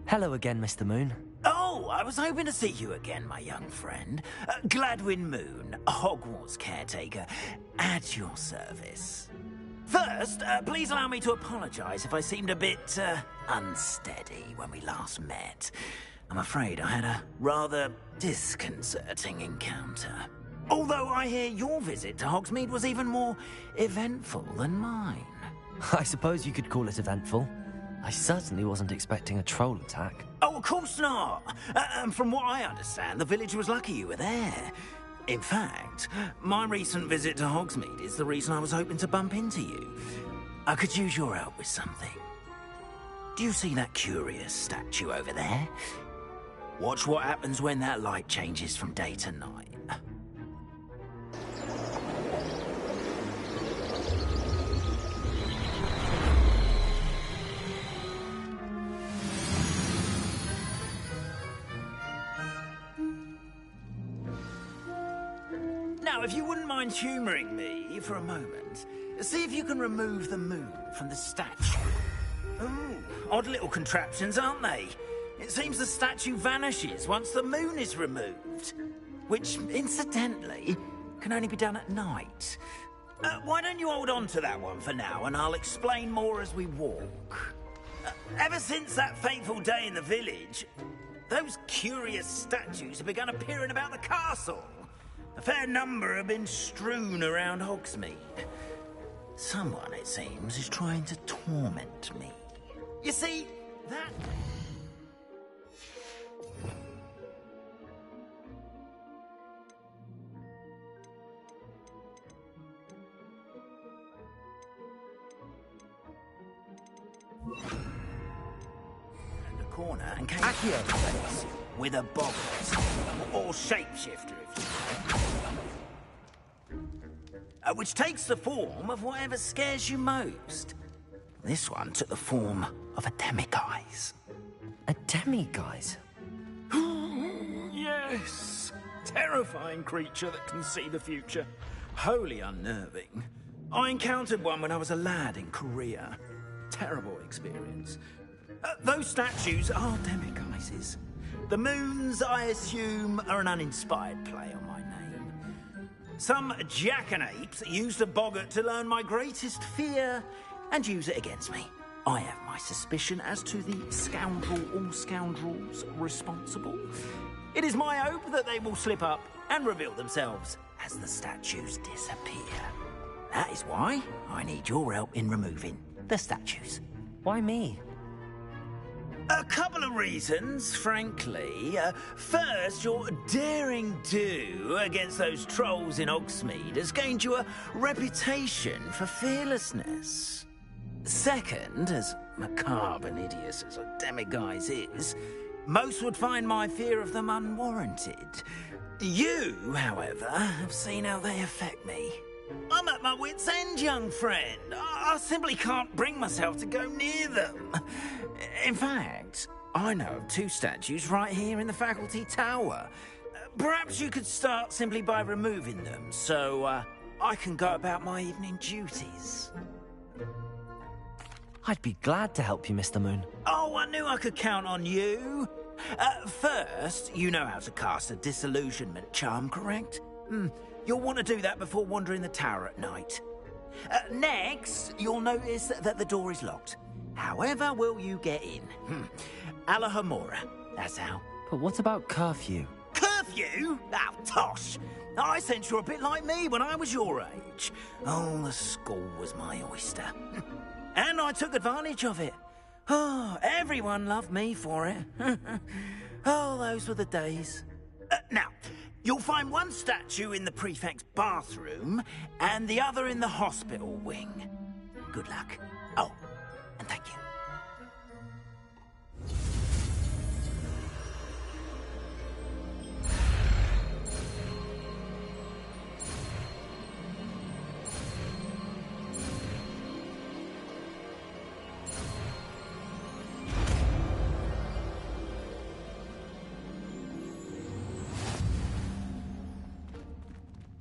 Hello again, Mr. Moon. Oh, I was hoping to see you again, my young friend. Gladwin Moon, Hogwarts caretaker, at your service. First, please allow me to apologize if I seemed a bit, unsteady when we last met. I'm afraid I had a rather disconcerting encounter. Although I hear your visit to Hogsmeade was even more eventful than mine. I suppose you could call it eventful. I certainly wasn't expecting a troll attack. Oh, of course not. And from what I understand, the village was lucky you were there. In fact, my recent visit to Hogsmeade is the reason I was hoping to bump into you. I could use your help with something. Do you see that curious statue over there? Watch what happens when that light changes from day to night. Now, if you wouldn't mind humouring me for a moment, see if you can remove the moon from the statue. Ooh, odd little contraptions, aren't they? It seems the statue vanishes once the moon is removed. Which, incidentally, can only be done at night. Why don't you hold on to that one for now, and I'll explain more as we walk. Ever since that fateful day in the village, those curious statues have begun appearing about the castle. A fair number have been strewn around Hogsmeade. Someone, it seems, is trying to torment me. You see, that... And a corner and came face with a boggart, or shapeshifter, if you like. Which takes the form of whatever scares you most. This one took the form of a demiguise. A demiguise? Yes! Terrifying creature that can see the future. Wholly unnerving. I encountered one when I was a lad in Korea. Terrible experience. Those statues are demiguises. The moons, I assume, are an uninspired play on my name. Some jackanapes used a boggart to learn my greatest fear and use it against me. I have my suspicion as to the scoundrel or scoundrels responsible. It is my hope that they will slip up and reveal themselves as the statues disappear. That is why I need your help in removing the statues. Why me? A couple of reasons, frankly. First, your daring do against those trolls in Hogsmeade has gained you a reputation for fearlessness. Second, as macabre and hideous as a demiguise is, most would find my fear of them unwarranted. You, however, have seen how they affect me. I'm at my wit's end, young friend. I simply can't bring myself to go near them. In fact, I know of two statues right here in the faculty tower. Perhaps you could start simply by removing them, so I can go about my evening duties. I'd be glad to help you, Mr. Moon. Oh, I knew I could count on you. First, you know how to cast a disillusionment charm, correct? You'll want to do that before wandering the tower at night. Next, you'll notice that the door is locked. However will you get in? Alahomora, that's how. But what about curfew? Curfew? Oh, tosh. I sense you're a bit like me when I was your age. Oh, the school was my oyster. And I took advantage of it. Oh, everyone loved me for it. Oh, those were the days. Now, you'll find one statue in the prefect's bathroom and the other in the hospital wing. Good luck. Oh, and thank you.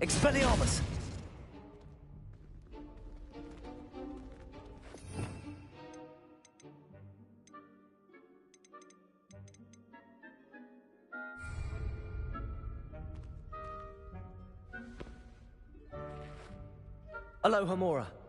Expelliarmus! Aloha Mora.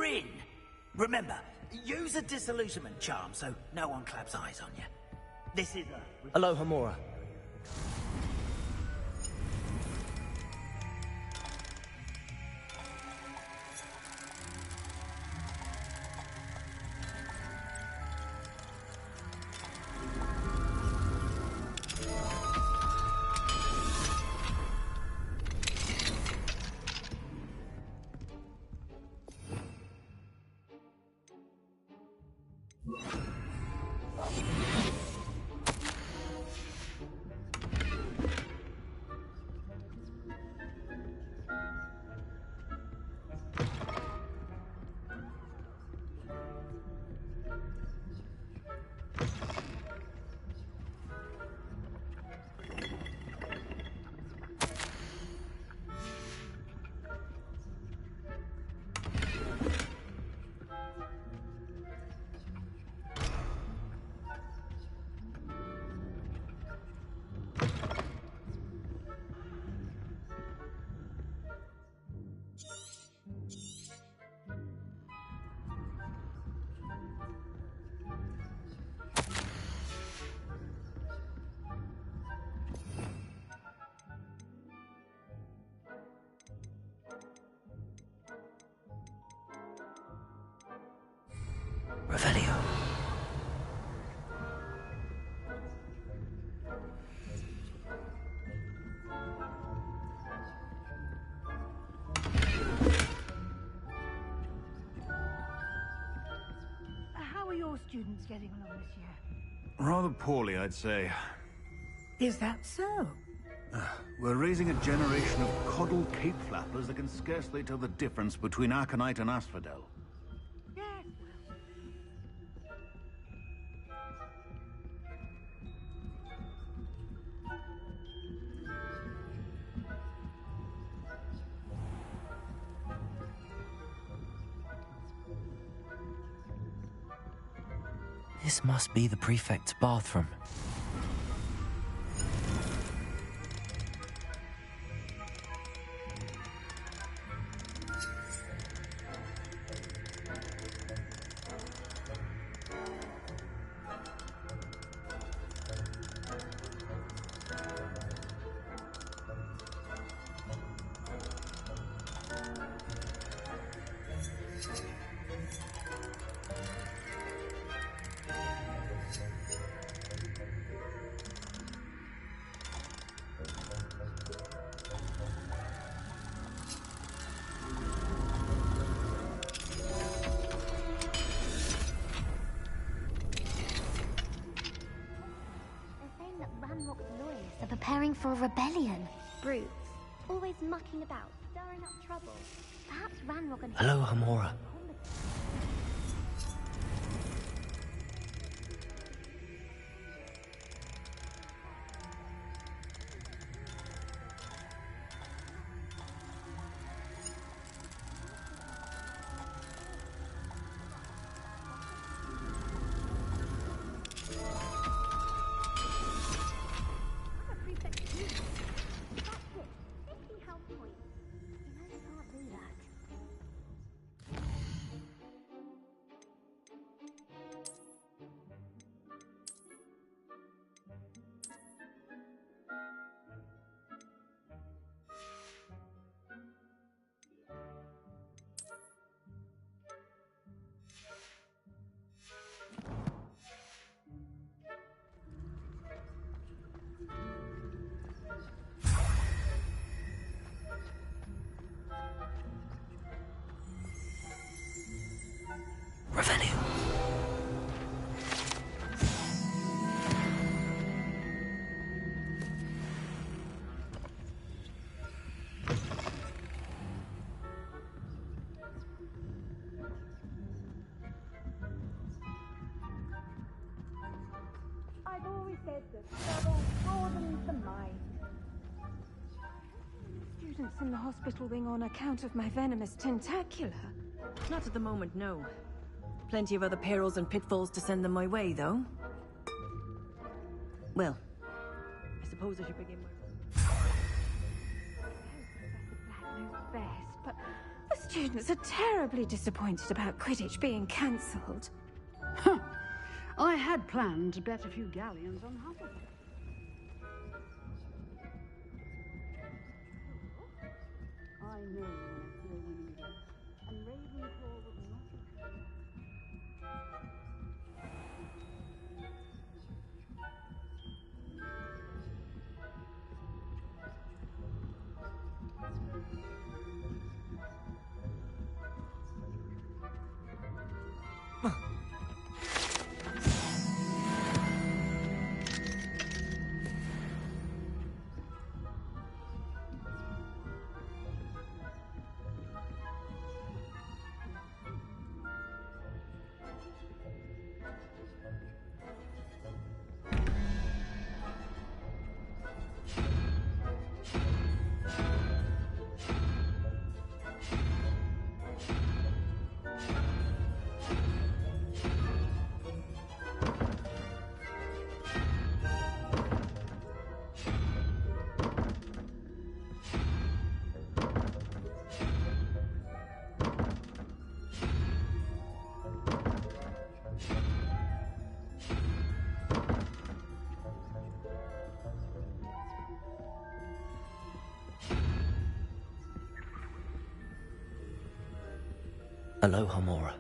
in. Remember, use a disillusionment charm so no one claps eyes on you. This is a... Hello, Hamura. Revelio. How are your students getting along this year? Rather poorly, I'd say. Is that so? We're raising a generation of coddled cape flappers that can scarcely tell the difference between Aconite and Asphodel. Yes. This must be the prefect's bathroom. Preparing for a rebellion. Brutes. Always mucking about, stirring up trouble. Perhaps Ranrock and... Hello, Hamura. I've always said that travel broadens the mind. Students in the hospital wing on account of my venomous tentacula. Not at the moment, no. Plenty of other perils and pitfalls to send them my way, though. Well, I suppose I should begin my... Black knows best, but the students are terribly disappointed about Quidditch being cancelled. Huh. I had planned to bet a few galleons on Hufflepuff. I know when I see a winning bet, and Ravenclaw would not accept. Aloha, Mora.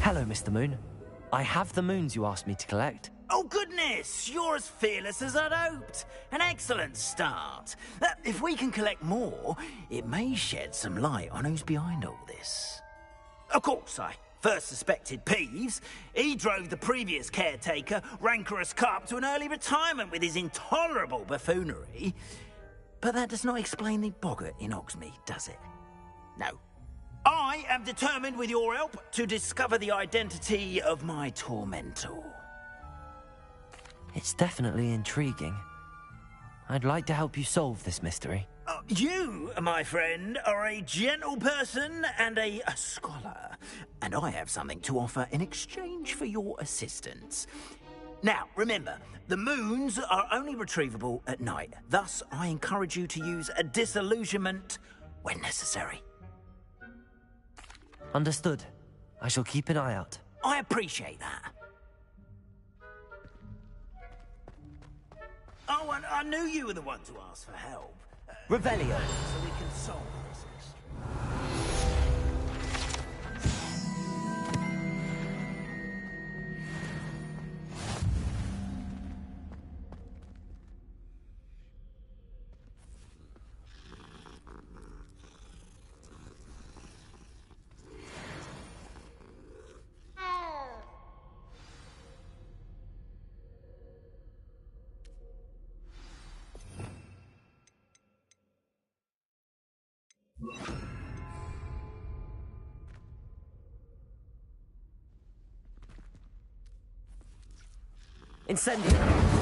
Hello, Mr. Moon. I have the moons you asked me to collect. Oh, goodness! You're as fearless as I'd hoped. An excellent start. If we can collect more, it may shed some light on who's behind all this. Of course, I first suspected Peeves. He drove the previous caretaker, Rancorous Carp, to an early retirement with his intolerable buffoonery. But that does not explain the boggart in Hogsmeade, does it? No. I am determined, with your help, to discover the identity of my tormentor. It's definitely intriguing. I'd like to help you solve this mystery. You, my friend, are a gentle person and a scholar. And I have something to offer in exchange for your assistance. Now, remember, the moons are only retrievable at night. Thus, I encourage you to use a disillusionment when necessary. Understood. I shall keep an eye out. I appreciate that. Oh, and I knew you were the one to ask for help. Revelio. So we can solve this mystery. Incendio.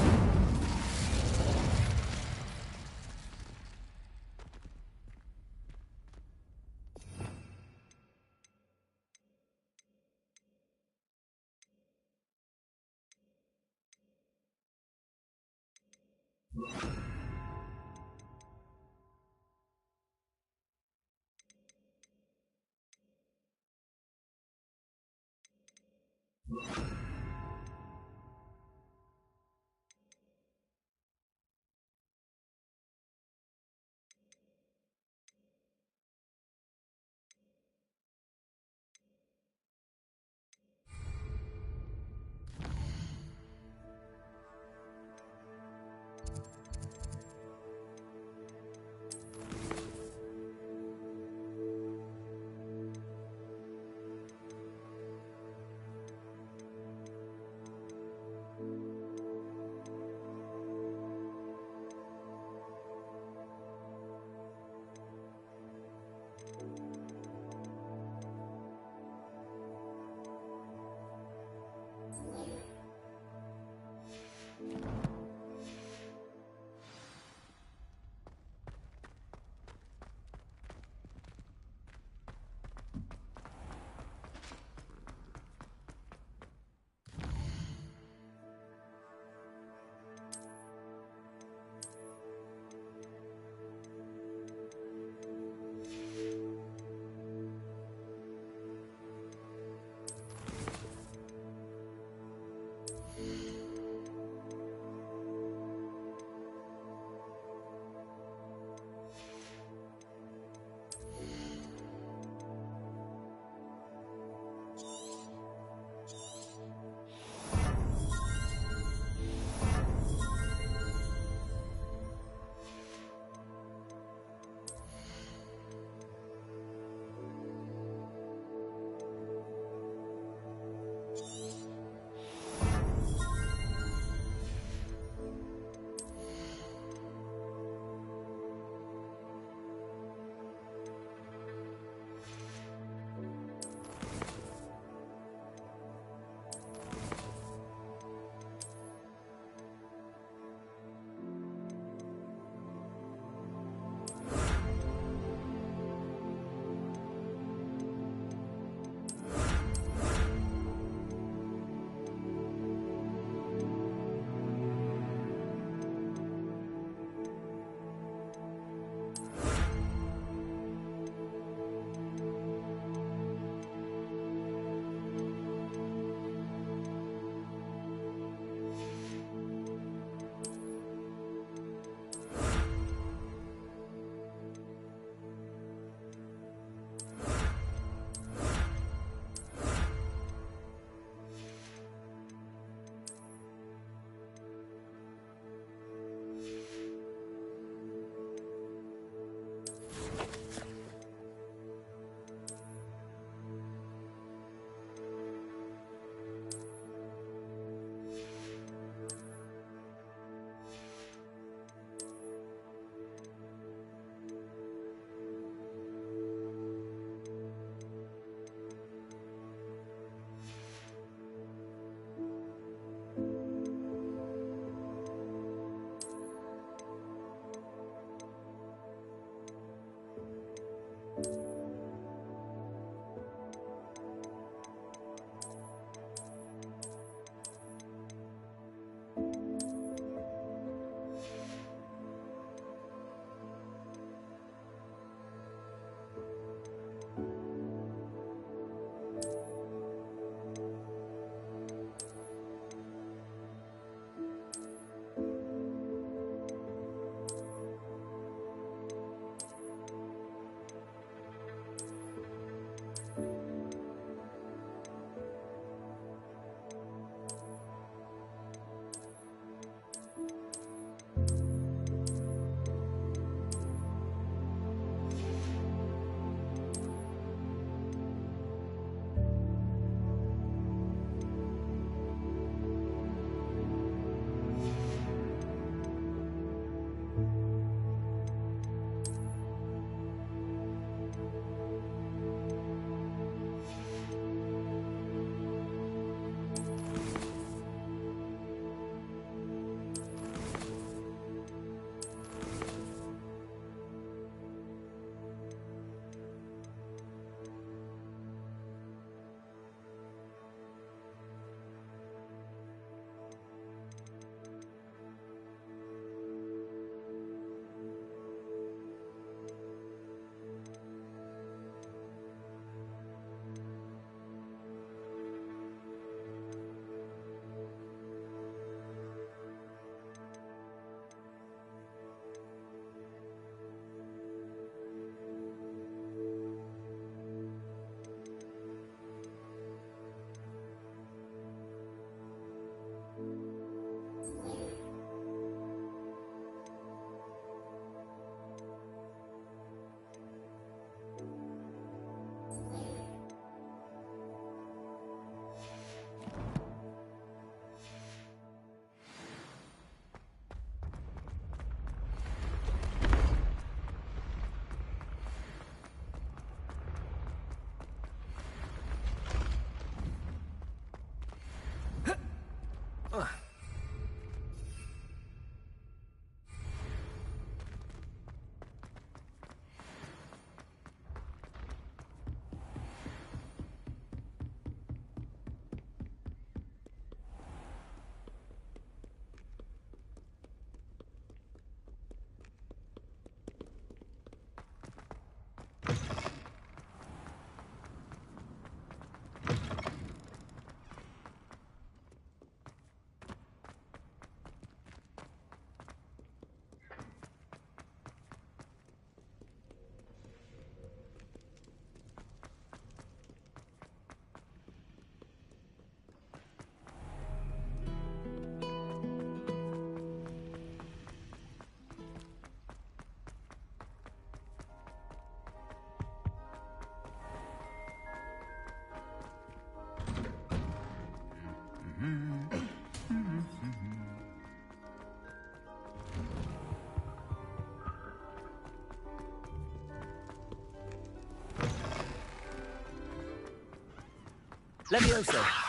Levioso.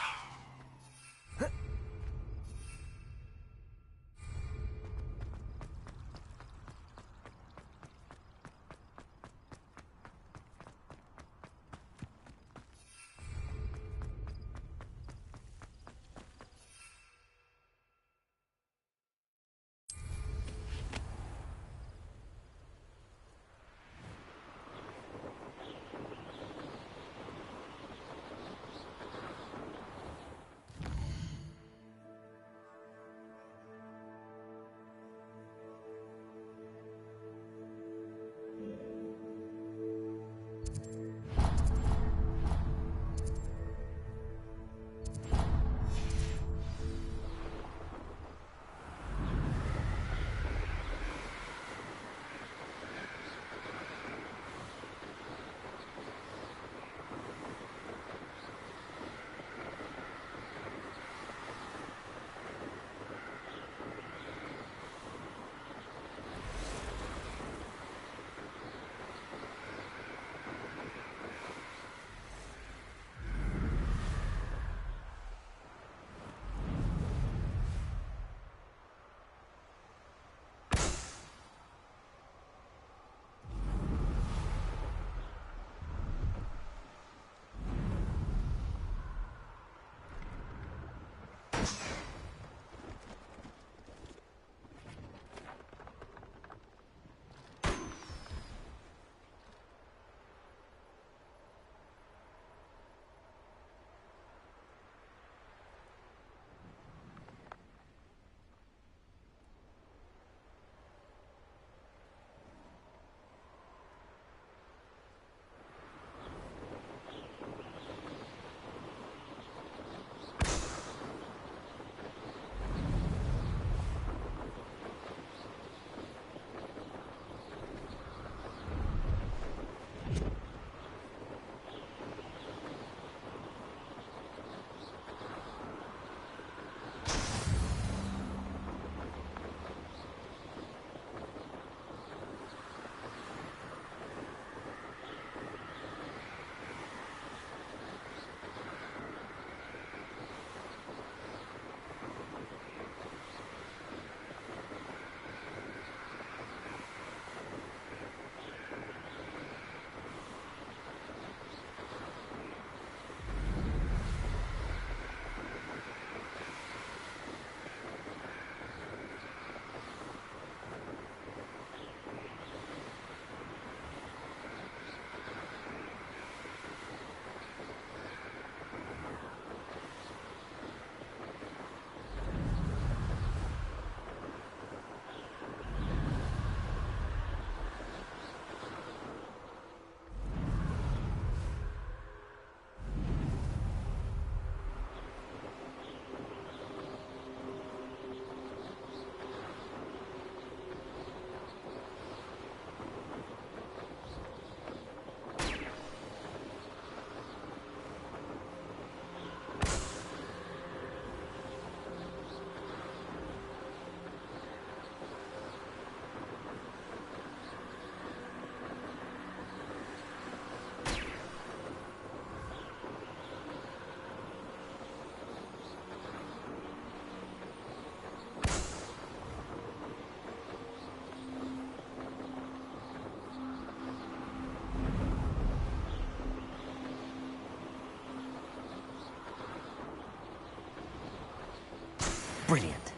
Brilliant.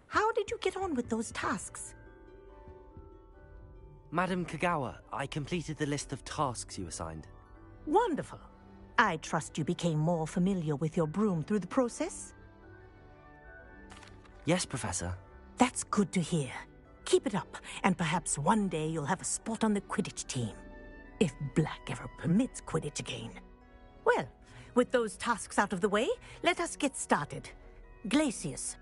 How did you get on with those tasks? Madam Kagawa, I completed the list of tasks you assigned. Wonderful. I trust you became more familiar with your broom through the process? Yes, Professor. That's good to hear. Keep it up, and perhaps one day you'll have a spot on the Quidditch team. If Black ever permits Quidditch again. Well, with those tasks out of the way, let us get started. Glacius.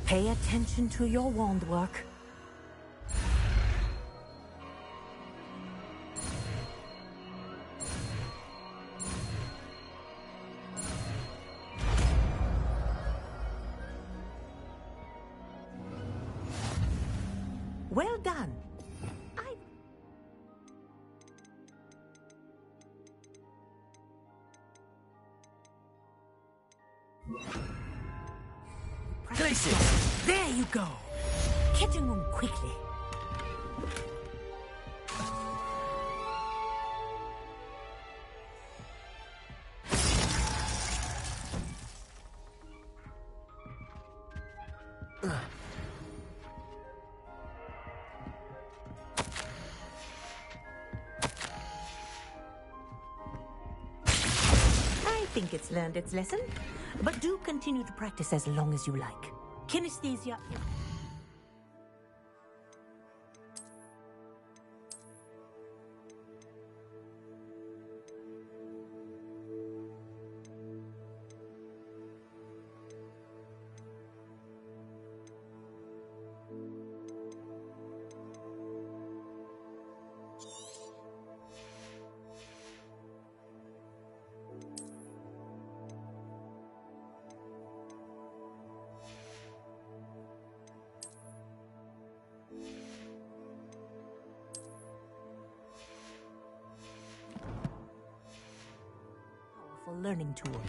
Pay attention to your wand work. Well done. Glacius! There you go. Catching them quickly. I think it's learned its lesson, but do continue to practice as long as you like. Kinesthesia. Powerful learning tool.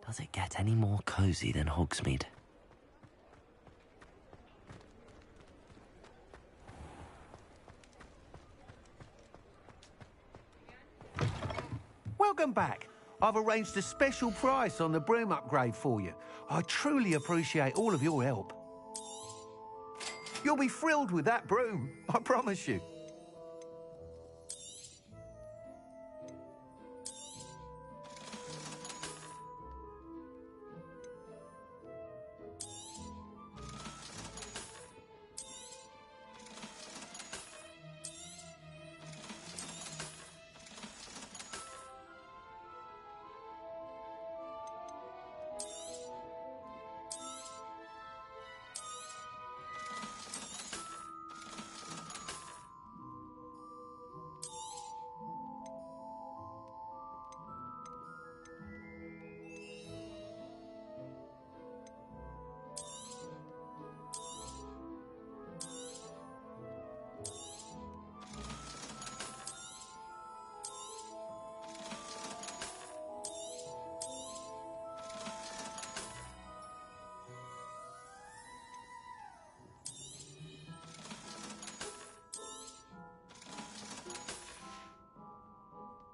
Does it get any more cozy than Hogsmeade? Welcome back. I've arranged a special price on the broom upgrade for you. I truly appreciate all of your help. You'll be thrilled with that broom, I promise you.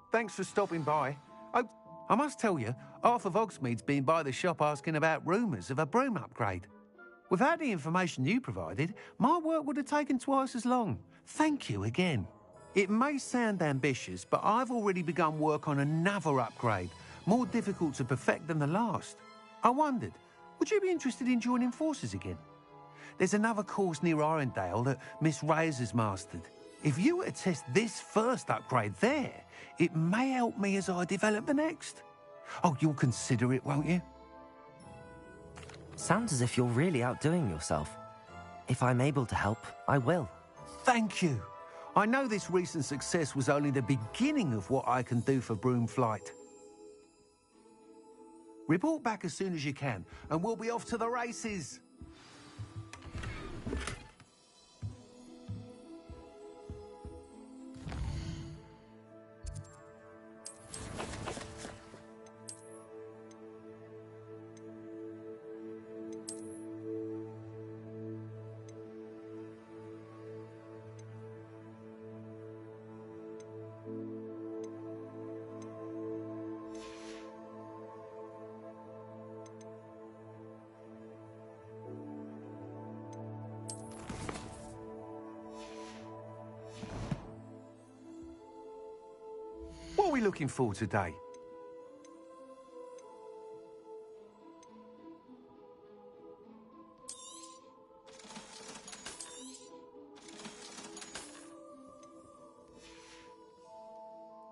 Thanks for stopping by. Oh, I must tell you, half of Hogsmeade's been by the shop asking about rumours of a broom upgrade. Without the information you provided, my work would have taken twice as long. Thank you again. It may sound ambitious, but I've already begun work on another upgrade, more difficult to perfect than the last. I wondered, would you be interested in joining forces again? There's another course near Arendale that Miss Reyes has mastered. If you were to test this first upgrade there, it may help me as I develop the next. Oh, you'll consider it, won't you? Sounds as if you're really outdoing yourself. If I'm able to help, I will. Thank you. I know this recent success was only the beginning of what I can do for Broomflight. Report back as soon as you can, and we'll be off to the races. What are we looking for today?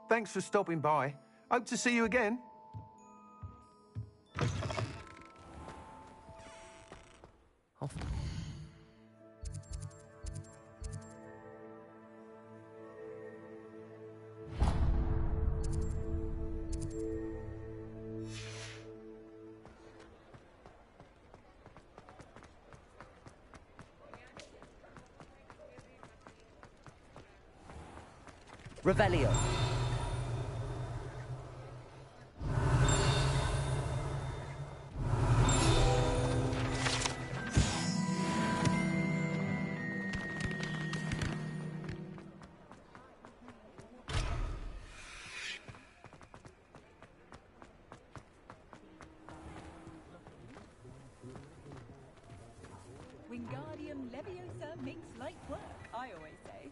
Thanks for stopping by. Hope to see you again. Revelio. Wingardium Leviosa makes light work, I always say.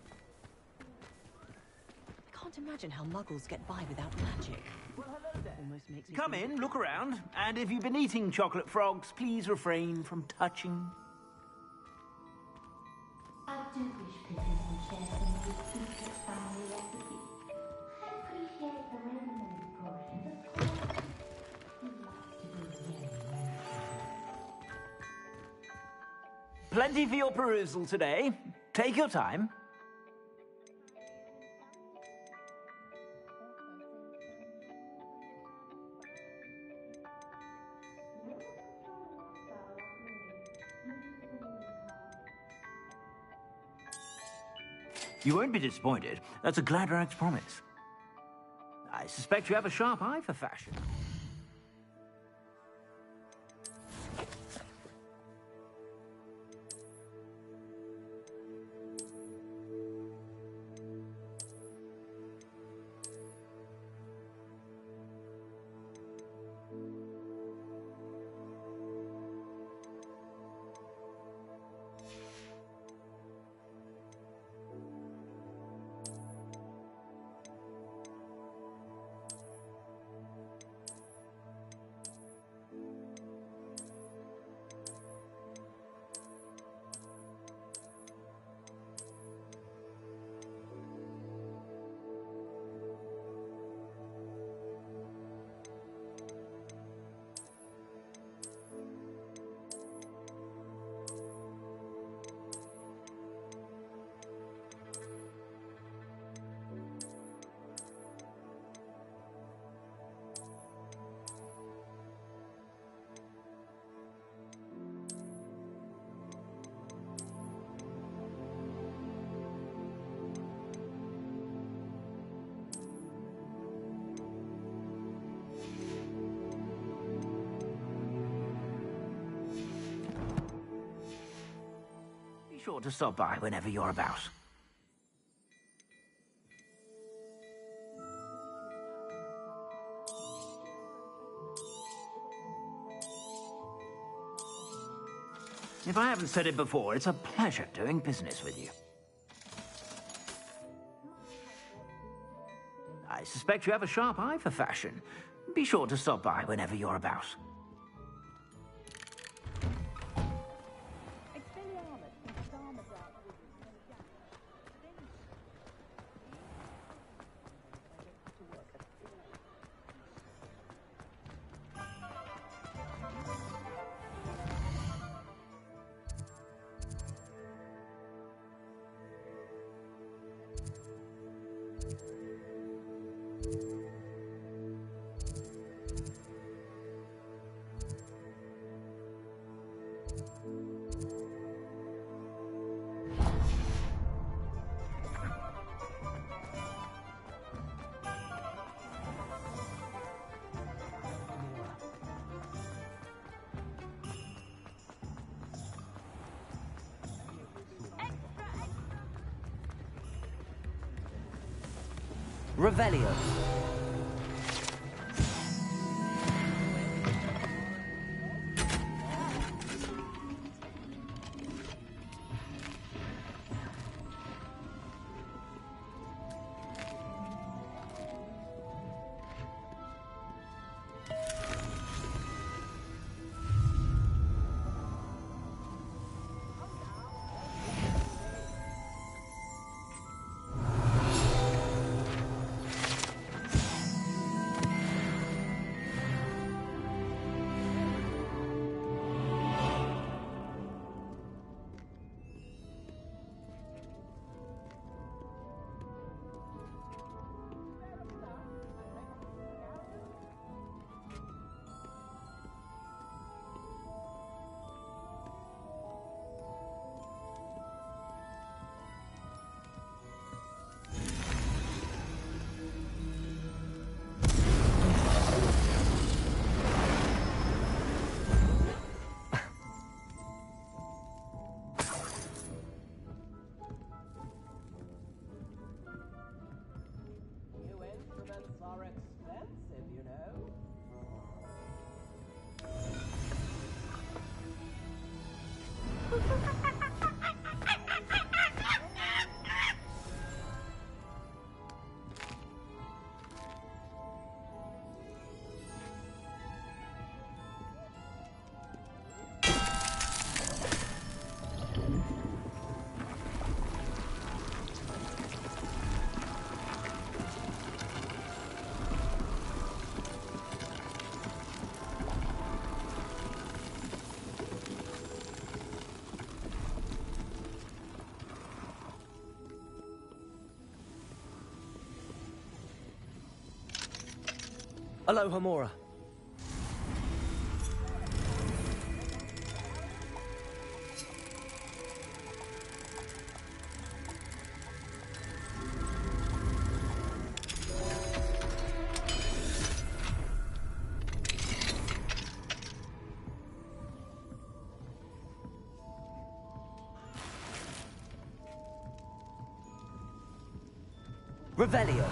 I can't imagine how muggles get by without magic. Well, hello there. Almost makes me Come feel- in, look around, and if you've been eating chocolate frogs, please refrain from touching. I do wish people would share some of the secret family recipes. I appreciate the randomly portions, of course. We like to be very Plenty for your perusal today. Take your time. You won't be disappointed. That's a Gladrag's promise. I suspect you have a sharp eye for fashion. Be sure to stop by whenever you're about. If I haven't said it before, it's a pleasure doing business with you. I suspect you have a sharp eye for fashion. Be sure to stop by whenever you're about. Expelliarmus. Revelio. Are expensive, you know. Aloha Mora. Revelio.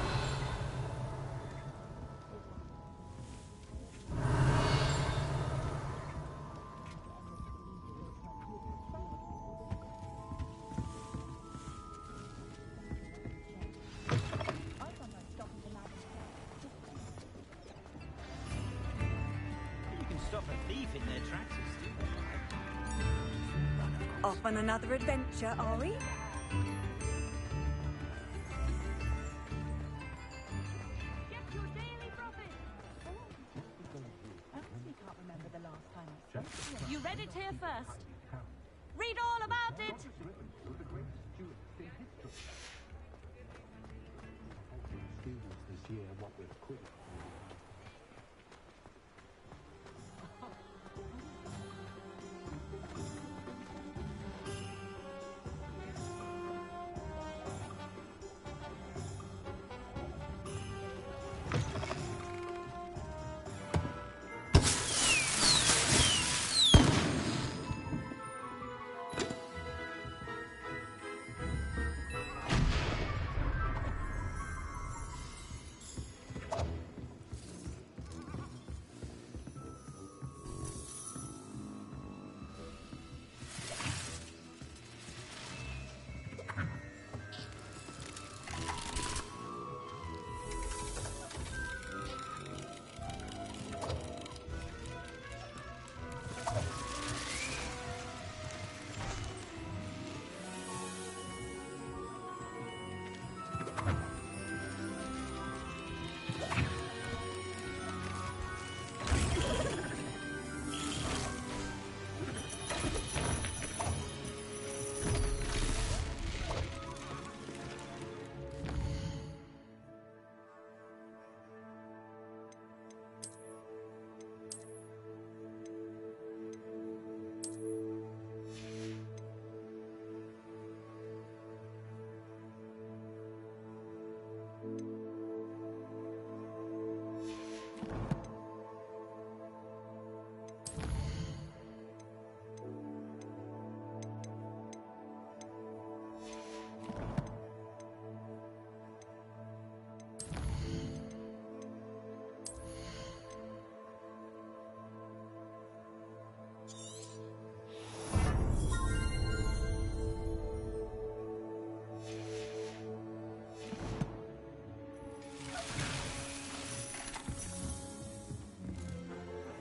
Off on another adventure, are we? You read it here first. Read all about it.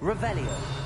Revelio.